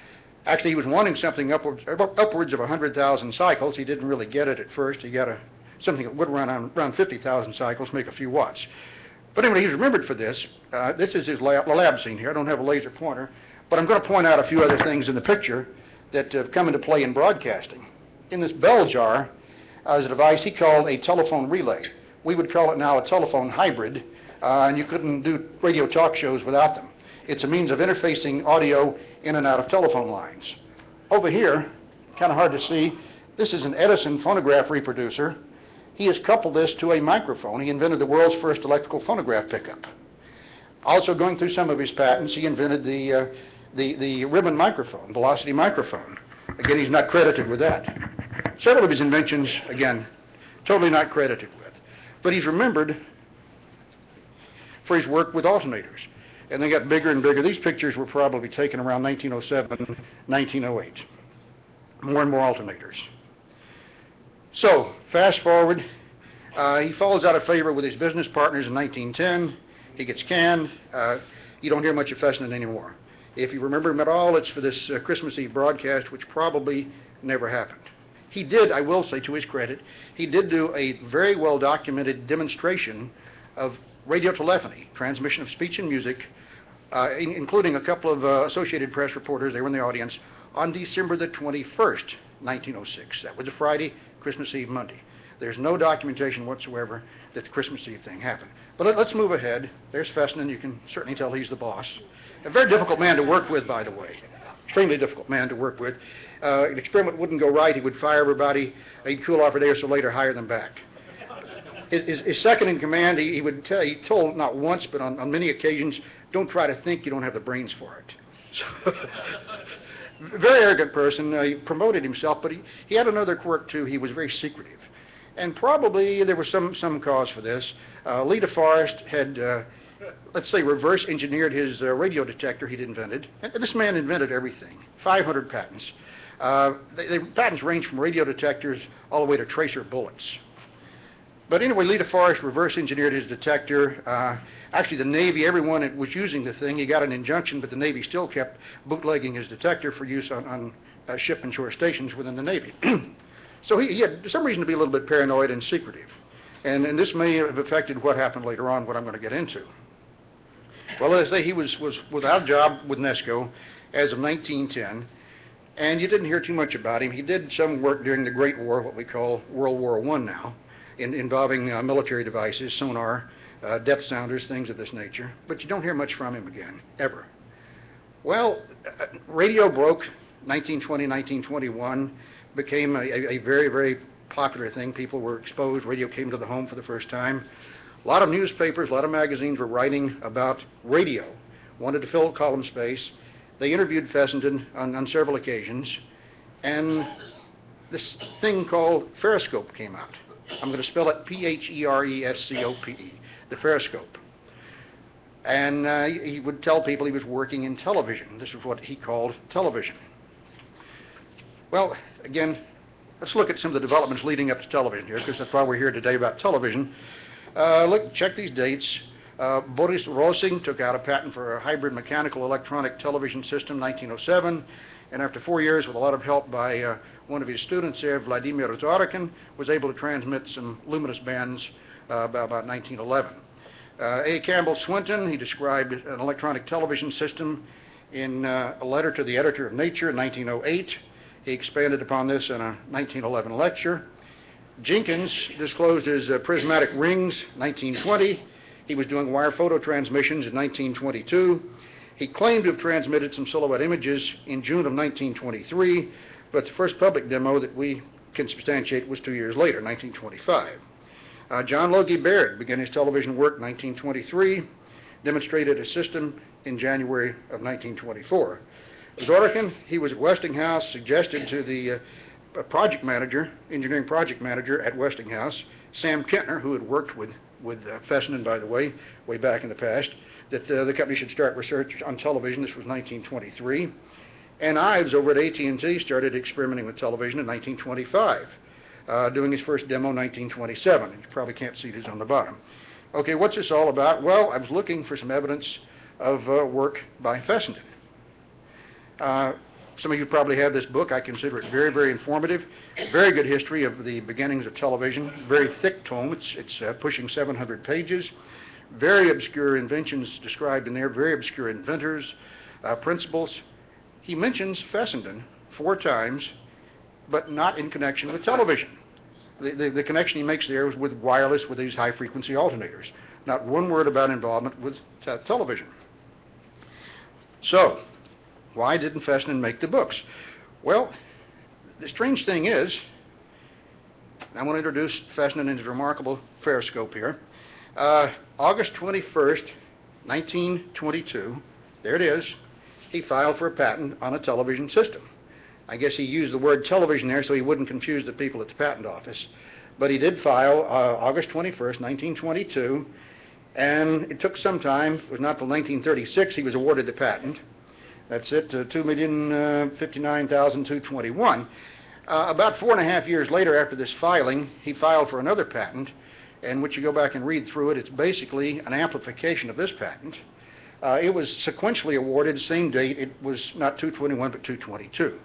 Actually, he was wanting something upwards of 100,000 cycles. He didn't really get it at first. He got something that would run around 50,000 cycles, make a few watts. But anyway, he's remembered for this. This is his lab scene here. I don't have a laser pointer, but I'm going to point out a few other things in the picture that have come into play in broadcasting. In this bell jar is a device he called a telephone relay. We would call it now a telephone hybrid, and you couldn't do radio talk shows without them. It's a means of interfacing audio in and out of telephone lines. Over here, kind of hard to see, this is an Edison phonograph reproducer. He has coupled this to a microphone. He invented the world's first electrical phonograph pickup. Also, going through some of his patents, he invented the ribbon microphone, velocity microphone. Again, he's not credited with that. Several of his inventions, again, totally not credited with. But he's remembered for his work with alternators. And they got bigger and bigger. These pictures were probably taken around 1907, 1908. More and more alternators. So, fast forward, he falls out of favor with his business partners in 1910. He gets canned. You don't hear much of Fessenden anymore. If you remember him at all, it's for this Christmas Eve broadcast, which probably never happened. He did, I will say to his credit, he did do a very well documented demonstration of radio telephony, transmission of speech and music, including a couple of Associated Press reporters, they were in the audience, on December the 21st, 1906. That was a Friday, Christmas Eve, Monday. There's no documentation whatsoever that the Christmas Eve thing happened. But let's move ahead. There's Fessenden. You can certainly tell he's the boss. A very difficult man to work with, by the way. Extremely difficult man to work with. An experiment wouldn't go right. He would fire everybody. He'd cool off a day or so later, hire them back. His second in command, he told not once, but on many occasions, don't try to think, you don't have the brains for it. So, very arrogant person. He promoted himself, but he had another quirk too. He was very secretive. And probably there was some cause for this. Lee DeForest had, let's say, reverse engineered his radio detector he'd invented. And this man invented everything. 500 patents. The patents range from radio detectors all the way to tracer bullets. But anyway, Lee DeForest reverse engineered his detector. Actually, the Navy, everyone was using the thing. He got an injunction, but the Navy still kept bootlegging his detector for use on ship and shore stations within the Navy. So he had some reason to be a little bit paranoid and secretive. And this may have affected what happened later on, what I'm going to get into. Well, as I say, he was without a job with NESCO as of 1910, and you didn't hear too much about him. He did some work during the Great War, what we call World War I now, involving military devices, sonar, depth sounders, things of this nature. But you don't hear much from him again, ever. Well, radio broke 1920, 1921, became a very, very popular thing. People were exposed. Radio came to the home for the first time. A lot of newspapers, a lot of magazines were writing about radio, wanted to fill column space. They interviewed Fessenden on several occasions, and this thing called Periscope came out. I'm going to spell it P-H-E-R-E-S-C-O-P-E, the Periscope. And he would tell people he was working in television. This is what he called television. Well, again, let's look at some of the developments leading up to television here, because that's why we're here today about television. Check these dates. Boris Rosing took out a patent for a hybrid mechanical electronic television system, 1907. And after 4 years, with a lot of help by one of his students there, Vladimir Zorokin, was able to transmit some luminous bands about 1911. A. Campbell Swinton, he described an electronic television system in a letter to the editor of Nature in 1908. He expanded upon this in a 1911 lecture. Jenkins disclosed his prismatic rings, 1920. He was doing wire photo transmissions in 1922. He claimed to have transmitted some silhouette images in June of 1923, but the first public demo that we can substantiate was 2 years later, 1925. John Logie Baird began his television work in 1923, demonstrated a system in January of 1924. Zorican, he was at Westinghouse, suggested to the project manager, engineering project manager at Westinghouse, Sam Kentner, who had worked with Fessenden, by the way back in the past, that the company should start research on television. This was 1923. And Ives over at AT&T started experimenting with television in 1925, doing his first demo in 1927. You probably can't see this on the bottom. Okay, what's this all about? Well, I was looking for some evidence of work by Fessenden. Some of you probably have this book. I consider it very, very informative. Very good history of the beginnings of television. Very thick tome. It's pushing 700 pages. Very obscure inventions described in there. Very obscure inventors, principles. He mentions Fessenden 4 times, but not in connection with television. The connection he makes there is with wireless, with these high-frequency alternators. Not one word about involvement with television. So, why didn't Fessenden make the books? Well, the strange thing is, I want to introduce Fessenden in his remarkable periscope here. August 21st, 1922, there it is, he filed for a patent on a television system. I guess he used the word television there so he wouldn't confuse the people at the patent office. But he did file August 21st, 1922, and it took some time. It was not until 1936 he was awarded the patent. That's it, $2,059,221. About 4.5 years later after this filing, he filed for another patent, and which you go back and read through it, it's basically an amplification of this patent. It was sequentially awarded, same date. It was not 221, but 222.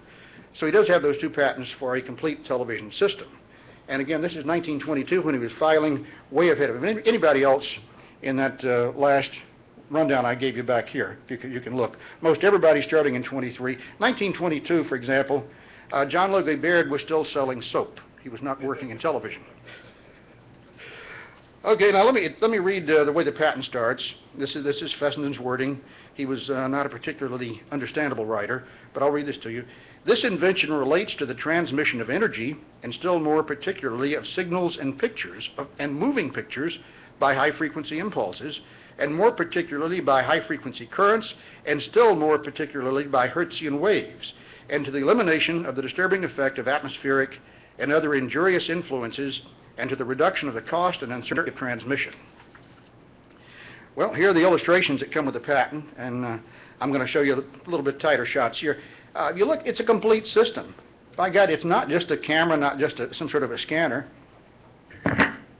So he does have those 2 patents for a complete television system. And again, this is 1922 when he was filing, way ahead of anybody else in that last rundown I gave you back here. You can look. Most everybody starting in 23. 1922, for example, John Logie Baird was still selling soap. He was not working in television. Okay, now let me read the way the patent starts. This is Fessenden's wording. He was not a particularly understandable writer, but I'll read this to you. This invention relates to the transmission of energy, and still more particularly of signals and pictures, and moving pictures by high-frequency impulses, and more particularly by high-frequency currents, and still more particularly by Hertzian waves, and to the elimination of the disturbing effect of atmospheric and other injurious influences, and to the reduction of the cost and uncertainty of transmission. Well, here are the illustrations that come with the patent, and I'm going to show you a little bit tighter shots here. If you look, it's a complete system. By God, it's not just a camera, not just some sort of a scanner.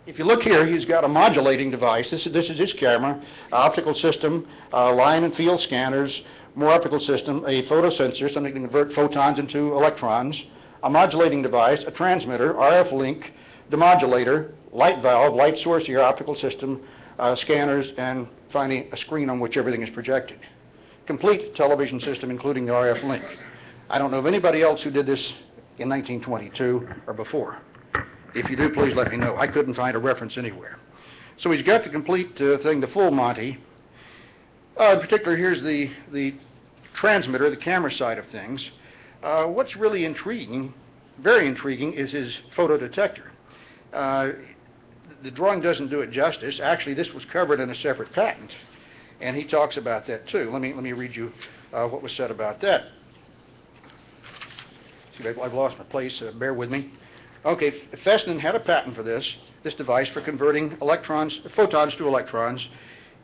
If you look here, he's got a modulating device. This is his camera, optical system, line and field scanners, more optical system, a photosensor, something to convert photons into electrons, a modulating device, a transmitter, RF link, demodulator, light valve, light source here, optical system, scanners, and finally a screen on which everything is projected. Complete television system, including the RF link. I don't know of anybody else who did this in 1922 or before. If you do, please let me know. I couldn't find a reference anywhere. So he's got the complete thing, the full Monty. In particular, here's the transmitter, the camera side of things. What's really intriguing, very intriguing, is his photodetector. The drawing doesn't do it justice. Actually, this was covered in a separate patent, and he talks about that too. Let me read you what was said about that. See, I've lost my place. Bear with me. Okay, Fessenden had a patent for this device for converting photons to electrons.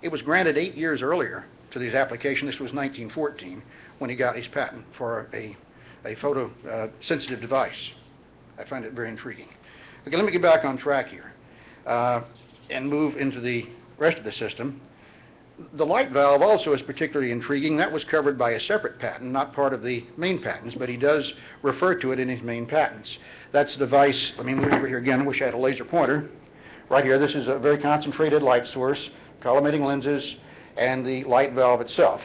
It was granted 8 years earlier to this application. This was 1914 when he got his patent for a photo-sensitive device. I find it very intriguing. Okay, let me get back on track here and move into the rest of the system. The light valve also is particularly intriguing. That was covered by a separate patent, not part of the main patents, but he does refer to it in his main patents. That's the device. Let me move over here again. I wish I had a laser pointer. Right here, this is a very concentrated light source, collimating lenses, and the light valve itself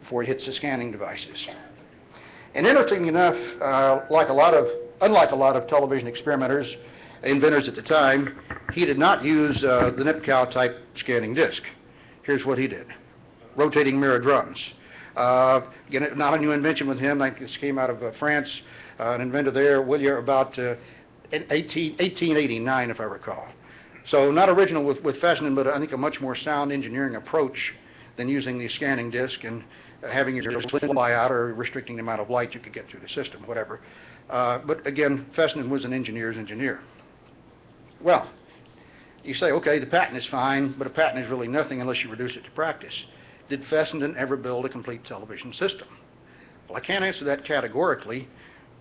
before it hits the scanning devices. And interestingly enough, unlike a lot of television experimenters, inventors at the time, he did not use the Nipkow type scanning disc. Here's what he did. Rotating mirror drums. Again, not a new invention with him. This came out of France, an inventor there, about 1889, if I recall. So not original with Fessenden, but I think a much more sound engineering approach than using the scanning disc and having your fly out or restricting the amount of light you could get through the system, whatever. But again, Fessenden was an engineer's engineer. Well, you say, okay, the patent is fine, but a patent is really nothing unless you reduce it to practice. Did Fessenden ever build a complete television system? Well, I can't answer that categorically,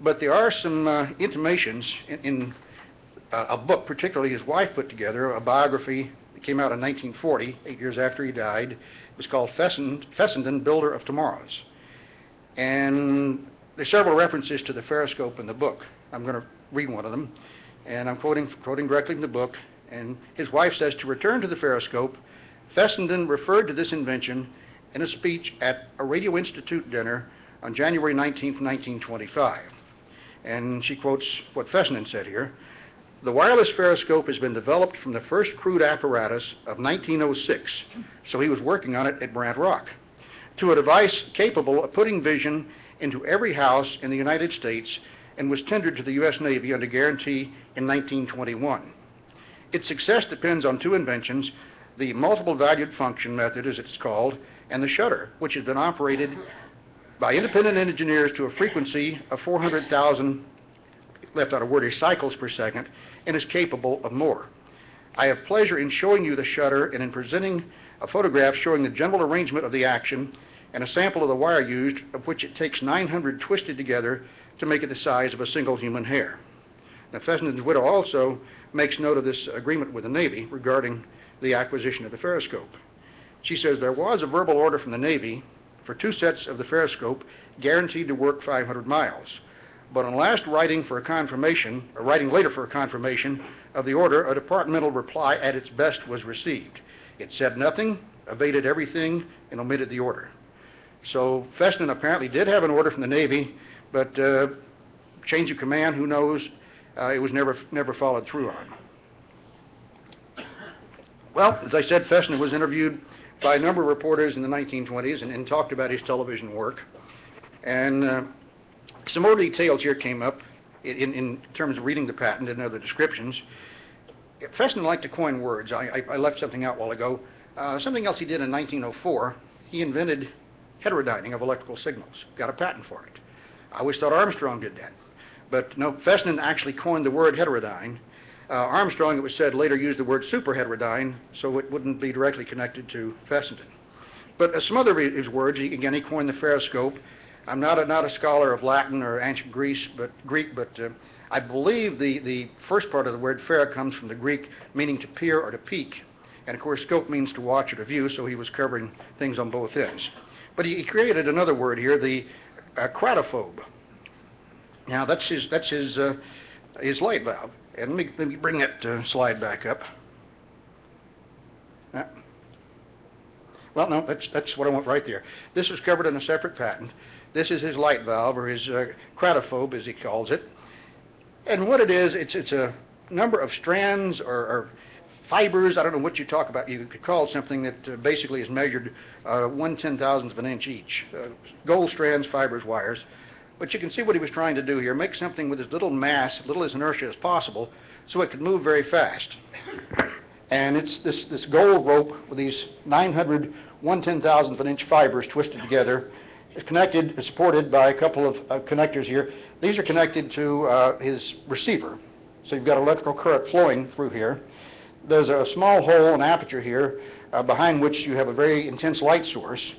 but there are some intimations in a book, particularly his wife put together, a biography that came out in 1940, 8 years after he died. It was called Fessenden, Builder of Tomorrows. And there's several references to the ferroscope in the book. I'm going to read one of them, and I'm quoting directly from the book. And his wife says, to return to the ferroscope, Fessenden referred to this invention in a speech at a Radio Institute dinner on January 19, 1925. And she quotes what Fessenden said here. The wireless ferroscope has been developed from the first crude apparatus of 1906, so he was working on it at Brant Rock, to a device capable of putting vision into every house in the United States, and was tendered to the U.S. Navy under guarantee in 1921. Its success depends on two inventions, the multiple valued function method, as it's called, and the shutter, which has been operated by independent engineers to a frequency of 400,000, left out a word, cycles per second, and is capable of more. I have pleasure in showing you the shutter and in presenting a photograph showing the general arrangement of the action and a sample of the wire used, of which it takes 900 twisted together to make it the size of a single human hair. Now, Fessenden's widow also makes note of this agreement with the Navy regarding the acquisition of the ferroscope. She says there was a verbal order from the Navy for 2 sets of the ferroscope guaranteed to work 500 miles. But on last writing for a confirmation, or writing later for a confirmation of the order, a departmental reply at its best was received. It said nothing, evaded everything, and omitted the order. So Fessenden apparently did have an order from the Navy, but change of command, who knows, it was never followed through on. Well, as I said, Fessenden was interviewed by a number of reporters in the 1920s and talked about his television work. And some more details here came up in terms of reading the patent and other descriptions. Fessenden liked to coin words. I left something out a while ago. Something else he did in 1904, he invented heterodyning of electrical signals, got a patent for it. I always thought Armstrong did that. But no, Fessenden actually coined the word heterodyne. Armstrong, it was said, later used the word superheterodyne, so it wouldn't be directly connected to Fessenden. But some other of his words, he coined the ferroscope. I'm not a scholar of Latin or ancient Greek, but I believe the first part of the word ferro comes from the Greek, meaning to peer or to peek. And of course, scope means to watch or to view, so he was covering things on both ends. But he created another word here, the cratophobe. Now that's his light valve. And let me bring that slide back up. Well, no, that's what I want right there. This was covered in a separate patent. This is his light valve, or his cratophobe, as he calls it. And what it is, it's a number of strands or fibers. I don't know what you talk about. You could call it something that basically is measured 1/10,000th of an inch each. Gold strands, fibers, wires. But you can see what he was trying to do here, make something with as little mass, little as inertia as possible, so it could move very fast. And it's this gold rope with these 900 1/10,000th of an inch fibers twisted together. It's connected, supported by a couple of connectors here. These are connected to his receiver. So you've got electrical current flowing through here. There's a small hole, an aperture here, behind which you have a very intense light source.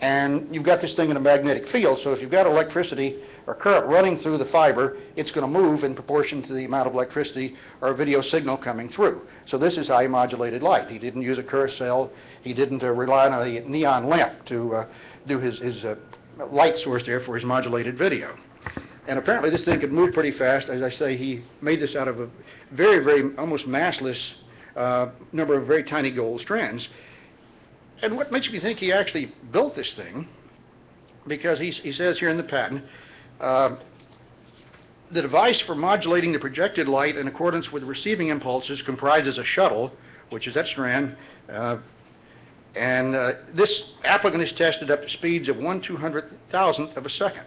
And you've got this thing in a magnetic field, so if you've got electricity or current running through the fiber, it's going to move in proportion to the amount of electricity or video signal coming through. So this is how he modulated light. He didn't use a Kerr cell. He didn't rely on a neon lamp to do his light source there for his modulated video. And apparently this thing could move pretty fast. As I say, he made this out of a very, very almost massless number of very tiny gold strands. And what makes me think he actually built this thing, because he says here in the patent, the device for modulating the projected light in accordance with receiving impulses comprises a shuttle, which is that strand, and this applicant is tested up to speeds of 1/200,000th of a second.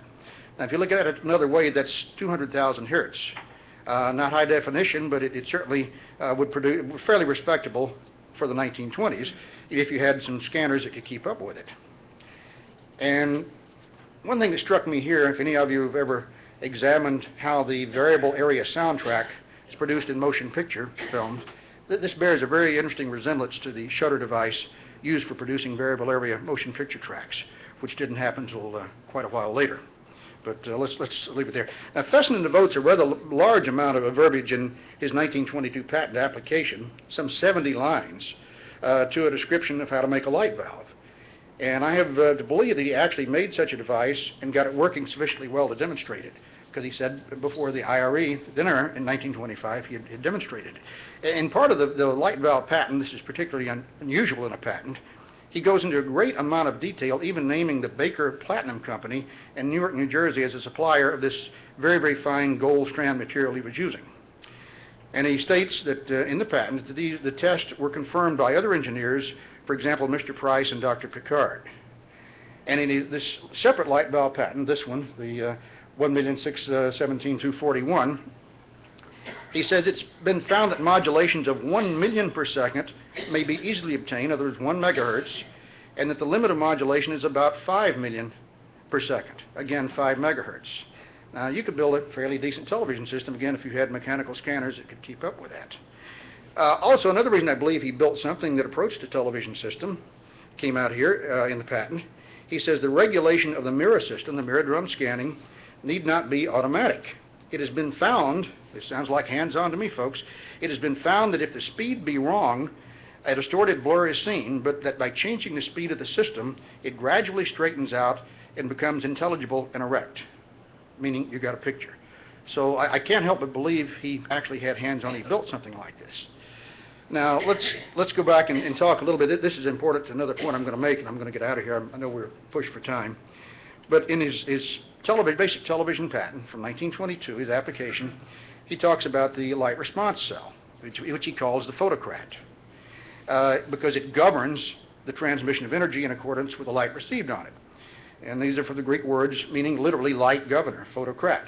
Now, if you look at it another way, that's 200,000 hertz. Not high definition, but it certainly would produce fairly respectable for the 1920s if you had some scanners that could keep up with it. And one thing that struck me here, if any of you have ever examined how the variable area soundtrack is produced in motion picture films, this bears a very interesting resemblance to the shutter device used for producing variable area motion picture tracks, which didn't happen until quite a while later. But let's leave it there. Now, Fessenden devotes a rather large amount of verbiage in his 1922 patent application, some 70 lines, to a description of how to make a light valve. And I have to believe that he actually made such a device and got it working sufficiently well to demonstrate it, because he said before the IRE dinner in 1925 he had demonstrated it. In part of the light valve patent, this is particularly unusual in a patent, he goes into a great amount of detail, even naming the Baker Platinum Company in Newark, New Jersey as a supplier of this very, very fine gold strand material he was using. And he states that in the patent that the tests were confirmed by other engineers, for example, Mr. Price and Dr. Picard. And in this separate light valve patent, this one, the 1,617,241, he says it's been found that modulations of 1 million per second may be easily obtained, in other words, 1 megahertz, and that the limit of modulation is about 5 million per second, again, 5 megahertz. Now, you could build a fairly decent television system, again, if you had mechanical scanners that could keep up with that. Also, another reason I believe he built something that approached a television system came out here in the patent. He says the regulation of the mirror system, the mirror drum scanning, need not be automatic. It has been found, this sounds like hands-on to me, folks, it has been found that if the speed be wrong, a distorted blur is seen, but that by changing the speed of the system, it gradually straightens out and becomes intelligible and erect, meaning you got a picture. So I can't help but believe he actually had hands-on, he built something like this. Now, let's go back and talk a little bit. This is important to another point I'm going to make, and I'm going to get out of here. I know we're pushed for time. But in his basic television patent from 1922, his application, he talks about the light response cell, which he calls the photocrat, because it governs the transmission of energy in accordance with the light received on it. And these are from the Greek words meaning literally light governor, photocrat.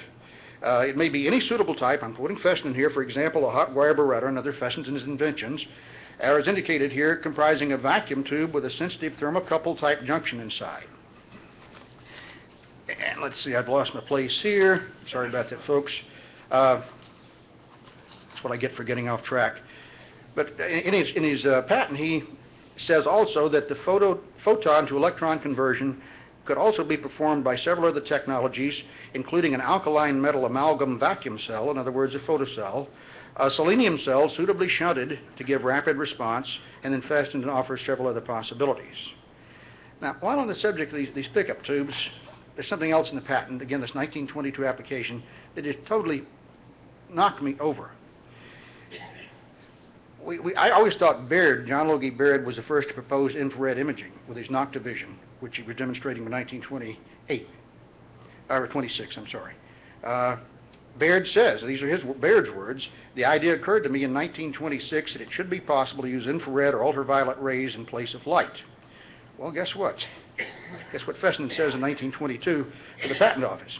It may be any suitable type. I'm quoting Fessenden here, for example, a hot wire barretta and other Fessenden's inventions, as indicated here, comprising a vacuum tube with a sensitive thermocouple type junction inside. And let's see, I've lost my place here. Sorry about that, folks. That's what I get for getting off track. But in his patent, he says also that the photon to electron conversion could also be performed by several other technologies, including an alkaline metal amalgam vacuum cell, in other words, a photocell, a selenium cell suitably shunted to give rapid response, and then Fessenden offers several other possibilities. Now, while on the subject of these pickup tubes, there's something else in the patent, again, this 1922 application, that just totally knocked me over. I always thought Baird, John Logie Baird, was the first to propose infrared imaging with his noctivision, which he was demonstrating in 1928, or 26, I'm sorry. Baird says, these are Baird's words, the idea occurred to me in 1926 that it should be possible to use infrared or ultraviolet rays in place of light. Well, guess what? Guess what Fessenden says in 1922 to the Patent Office.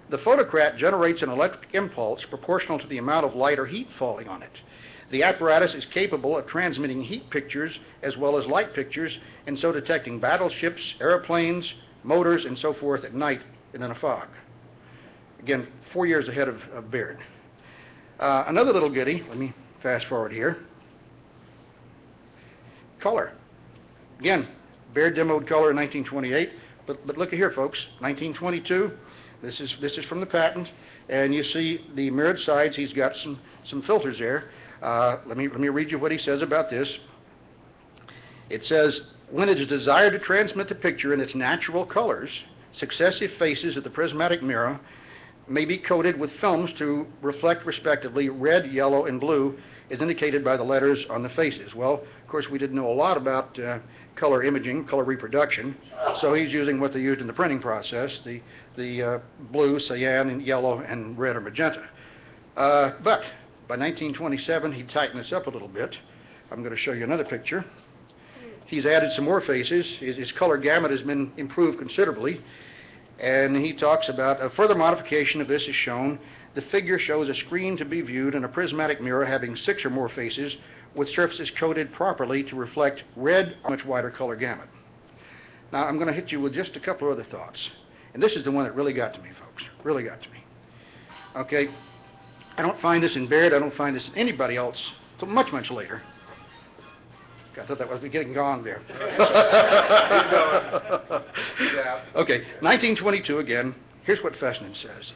The photocrat generates an electric impulse proportional to the amount of light or heat falling on it. The apparatus is capable of transmitting heat pictures as well as light pictures, and so detecting battleships, airplanes, motors, and so forth at night and in a fog. Again, 4 years ahead of Baird. Another little goodie, let me fast forward here. Color. Again, Baird demoed color in 1928, but look at here, folks, 1922. This is from the patent, and you see the mirrored sides. He's got some filters there. Let me read you what he says about this. It says, when it is desired to transmit the picture in its natural colors, successive faces of the prismatic mirror may be coated with films to reflect respectively red, yellow, and blue as indicated by the letters on the faces. Well, of course, we didn't know a lot about color imaging, color reproduction, so he's using what they used in the printing process, the blue, cyan, and yellow, and red or magenta. But by 1927, he tightened this up a little bit. I'm going to show you another picture. He's added some more faces. His color gamut has been improved considerably. And he talks about a further modification of this is shown. The figure shows a screen to be viewed in a prismatic mirror having 6 or more faces with surfaces coated properly to reflect red, a much wider color gamut. Now, I'm going to hit you with just a couple of other thoughts. And this is the one that really got to me, folks. Really got to me. Okay? I don't find this in Baird. I don't find this in anybody else until much, much later. I thought that was getting gone there. Okay, 1922 again. Here's what Fessenden says.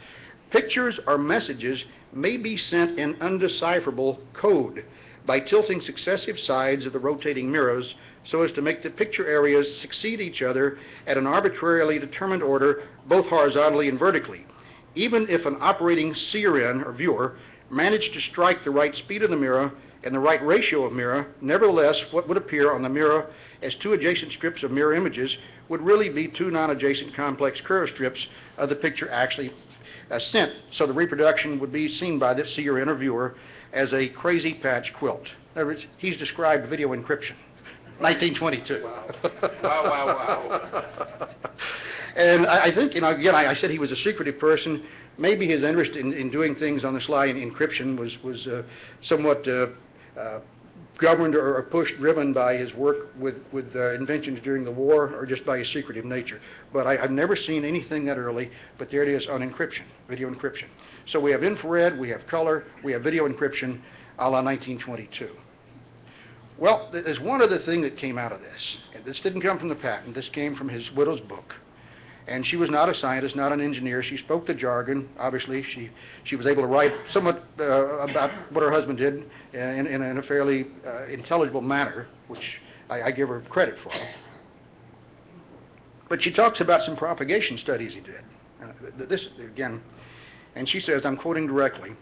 Pictures or messages may be sent in undecipherable code by tilting successive sides of the rotating mirrors so as to make the picture areas succeed each other at an arbitrarily determined order, both horizontally and vertically. Even if an operating seer-in or viewer managed to strike the right speed of the mirror and the right ratio of mirror, nevertheless, what would appear on the mirror as 2 adjacent strips of mirror images would really be 2 non-adjacent complex curved strips of the picture actually sent. So the reproduction would be seen by the seer interviewer as a crazy patch quilt. In other words, he's described video encryption. 1922. Wow. And I think, again, I said he was a secretive person. Maybe his interest in doing things on the sly in encryption was somewhat governed or pushed, driven by his work with inventions during the war or just by his secretive nature. But I've never seen anything that early, but there it is on encryption, video encryption. So we have infrared, we have color, we have video encryption a la 1922. Well, there's one other thing that came out of this. And this didn't come from the patent. This came from his widow's book. And she was not a scientist, not an engineer. She spoke the jargon. Obviously, she was able to write somewhat about what her husband did in a fairly intelligible manner, which I give her credit for. But she talks about some propagation studies he did. This, again, and she says, I'm quoting directly,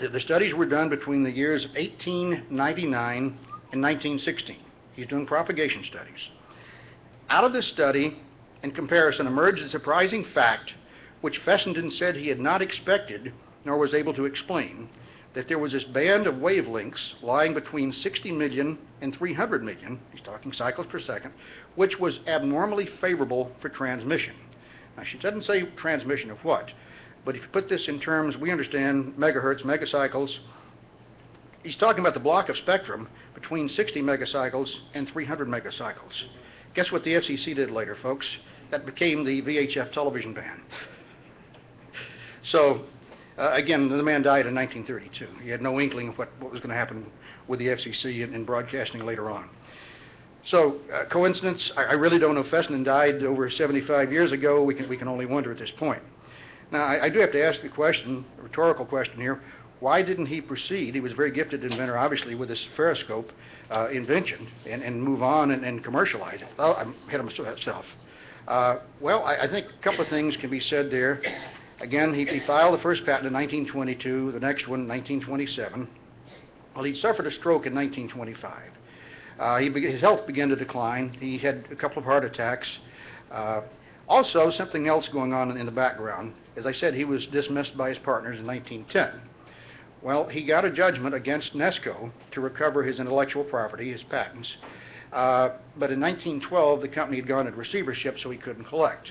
that the studies were done between the years of 1899 and 1916. He's doing propagation studies. Out of this study, in comparison, emerged a surprising fact which Fessenden said he had not expected nor was able to explain, that there was this band of wavelengths lying between 60 million and 300 million, he's talking cycles per second, which was abnormally favorable for transmission. Now, she doesn't say transmission of what, but if you put this in terms, we understand megahertz, megacycles, he's talking about the block of spectrum between 60 megacycles and 300 megacycles. Guess what the FCC did later, folks? That became the VHF television ban. So, again, the man died in 1932. He had no inkling of what was going to happen with the FCC and broadcasting later on. So, coincidence? I really don't know. Fessenden died over 75 years ago. We can only wonder at this point. Now, I do have to ask the question, a rhetorical question here. Why didn't he proceed? He was a very gifted inventor, obviously, with this ferroscope invention and move on and commercialize it. Oh, I'm ahead of myself. Well, I think a couple of things can be said there. Again, he filed the first patent in 1922, the next one in 1927. Well, he suffered a stroke in 1925. His health began to decline. He had a couple of heart attacks. Also, something else going on in the background. As I said, he was dismissed by his partners in 1910. Well, he got a judgment against Nesco to recover his intellectual property, his patents. But in 1912, the company had gone into receivership, so he couldn't collect.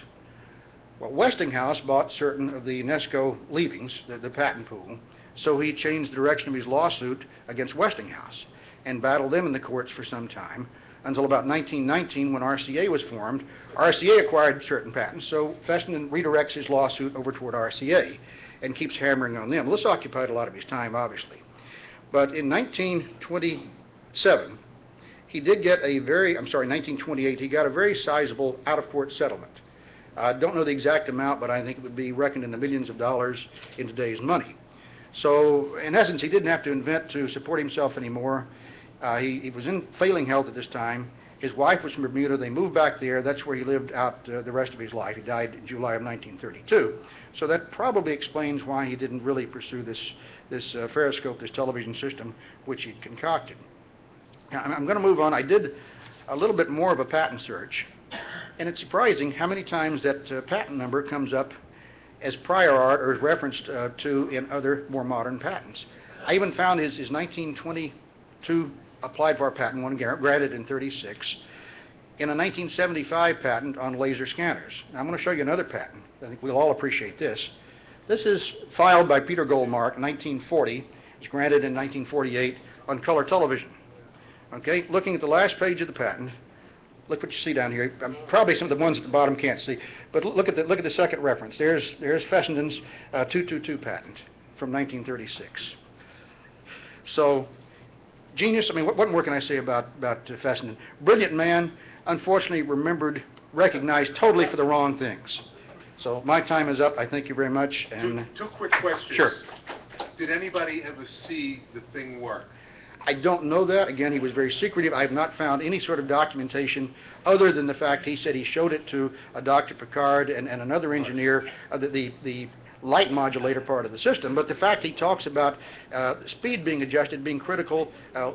Well, Westinghouse bought certain of the Nesco leavings, the patent pool, so he changed the direction of his lawsuit against Westinghouse and battled them in the courts for some time until about 1919 when RCA was formed. RCA acquired certain patents, so Fessenden redirects his lawsuit over toward RCA and keeps hammering on them. Well, this occupied a lot of his time, obviously. But in 1927, he did get 1928, he got a very sizable out-of-court settlement. I don't know the exact amount, but I think it would be reckoned in the millions of dollars in today's money. So, in essence, he didn't have to invent to support himself anymore. He was in failing health at this time. His wife was from Bermuda. They moved back there. That's where he lived out the rest of his life. He died in July of 1932. So that probably explains why he didn't really pursue this periscope, this television system, which he'd concocted. Now, I'm going to move on. I did a little bit more of a patent search, and it's surprising how many times that patent number comes up as prior art or is referenced to in other more modern patents. I even found his 1922 applied for patent, one granted in 36, in a 1975 patent on laser scanners. Now, I'm going to show you another patent. I think we'll all appreciate this. This is filed by Peter Goldmark in 1940. It's granted in 1948 on color television. Okay, looking at the last page of the patent, look what you see down here. Probably some of the ones at the bottom can't see, but look at the second reference. There's Fessenden's 222 patent from 1936. So, genius. I mean, what more can I say about Fessenden? Brilliant man. Unfortunately, recognized totally for the wrong things. So my time is up. I thank you very much. And two quick questions. Sure. Did anybody ever see the thing work? I don't know that. Again, he was very secretive. I have not found any sort of documentation other than the fact he said he showed it to Dr. Picard and another engineer, the light modulator part of the system. But the fact he talks about speed being adjusted, being critical,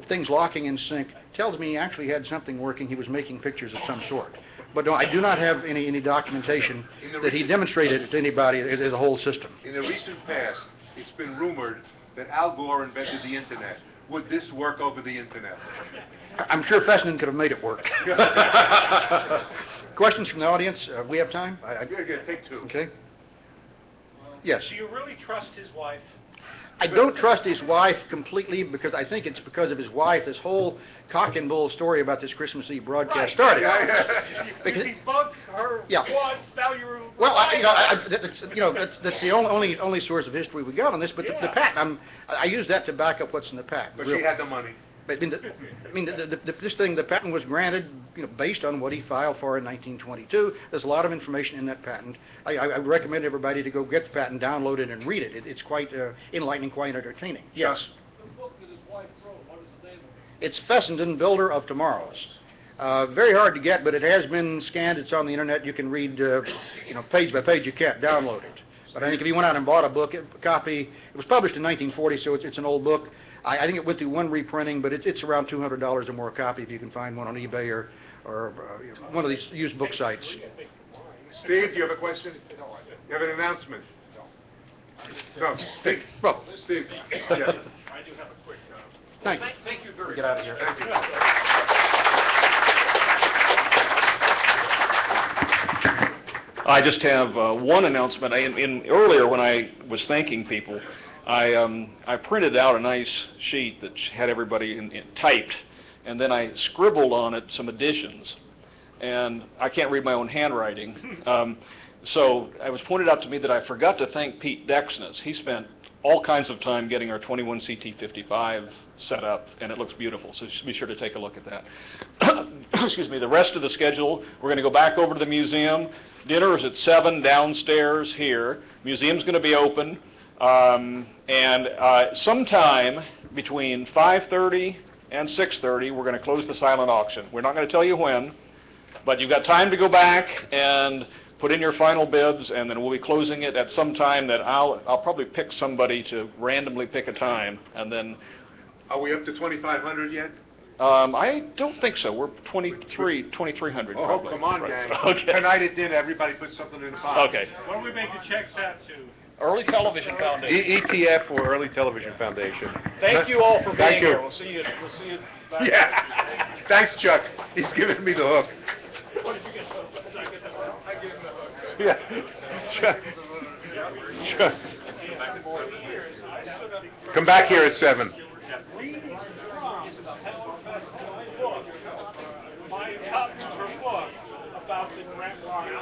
things locking in sync, tells me he actually had something working. He was making pictures of some sort. But no, I do not have any documentation that he demonstrated it to anybody, the whole system. In the recent past, it's been rumored that Al Gore invented the Internet. Would this work over the Internet? I'm sure Fessenden could have made it work. Questions from the audience? We have time? Yeah, take two. Okay. Yes. Do you really trust his wife? I don't trust his wife completely because I think it's because of his wife. This whole cock and bull story about this Christmas Eve broadcast started. You debunked her once, now you're... Well, that's the only source of history we got on this. But the patent, I use that to back up what's in the patent. But she had the money. But the patent was granted, based on what he filed for in 1922. There's a lot of information in that patent. I recommend everybody to go get the patent, download it, and read it. It's quite enlightening, quite entertaining. Yes. The book that his wife wrote, what is the name of it? It's Fessenden, Builder of Tomorrows. Very hard to get, but it has been scanned. It's on the internet. You can read, page by page. You can't download it. But I think if you went out and bought a copy, it was published in 1940, so it's an old book. I think it went through one reprinting, but it's around $200 or more a copy if you can find one on eBay or one of these used book sites. Steve, do you have a question? You have an announcement? No. Steve. Well, Steve. Yes. I do have a quick... Thank you very much. Get out of here. Thank you. I just have one announcement. Earlier when I was thanking people, I printed out a nice sheet that had everybody typed, and then I scribbled on it some additions. And I can't read my own handwriting. So it was pointed out to me that I forgot to thank Pete Dexness. He spent all kinds of time getting our 21CT55 set up, and it looks beautiful, so be sure to take a look at that. Excuse me. The rest of the schedule, we're going to go back over to the museum. Dinner is at 7 downstairs here. Museum's going to be open. Sometime between 5:30 and 6:30, we're going to close the silent auction. We're not going to tell you when, but you've got time to go back and put in your final bids, and then we'll be closing it at some time that I'll probably pick somebody to randomly pick a time, and then... Are we up to 2,500 yet? I don't think so. We're 2,300 Oh, probably. come on, right. gang. Okay. Tonight at dinner, everybody put something in the pot. Okay. What do we make the checks out to? Early Television Foundation. ETF or Early Television Foundation. Thank you all for being Thank you. here. We'll see you back. Yeah. Thanks, Chuck. He's giving me the hook. What did you get? Did I get the hook? I gave him the hook. Yeah. Chuck. Come back here at 7. Reading from is a Fessenden book. My copies of her book about the Grand Line.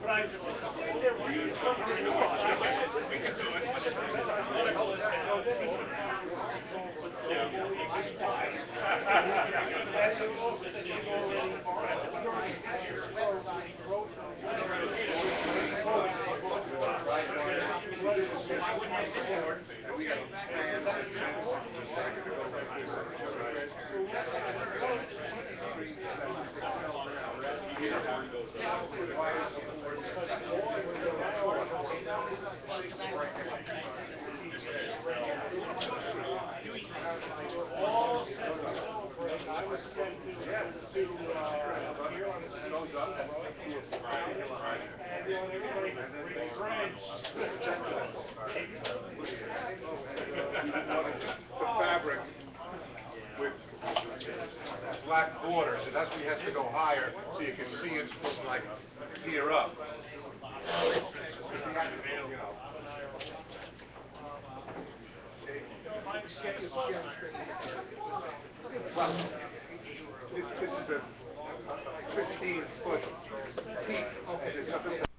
But I read from her book. We can do it. I was sent to here on the and everybody brings friends. The fabric with black borders, and that's why he has to go higher so you can see it from like here up. Well, this is a 15-foot peak. Okay, there's nothing.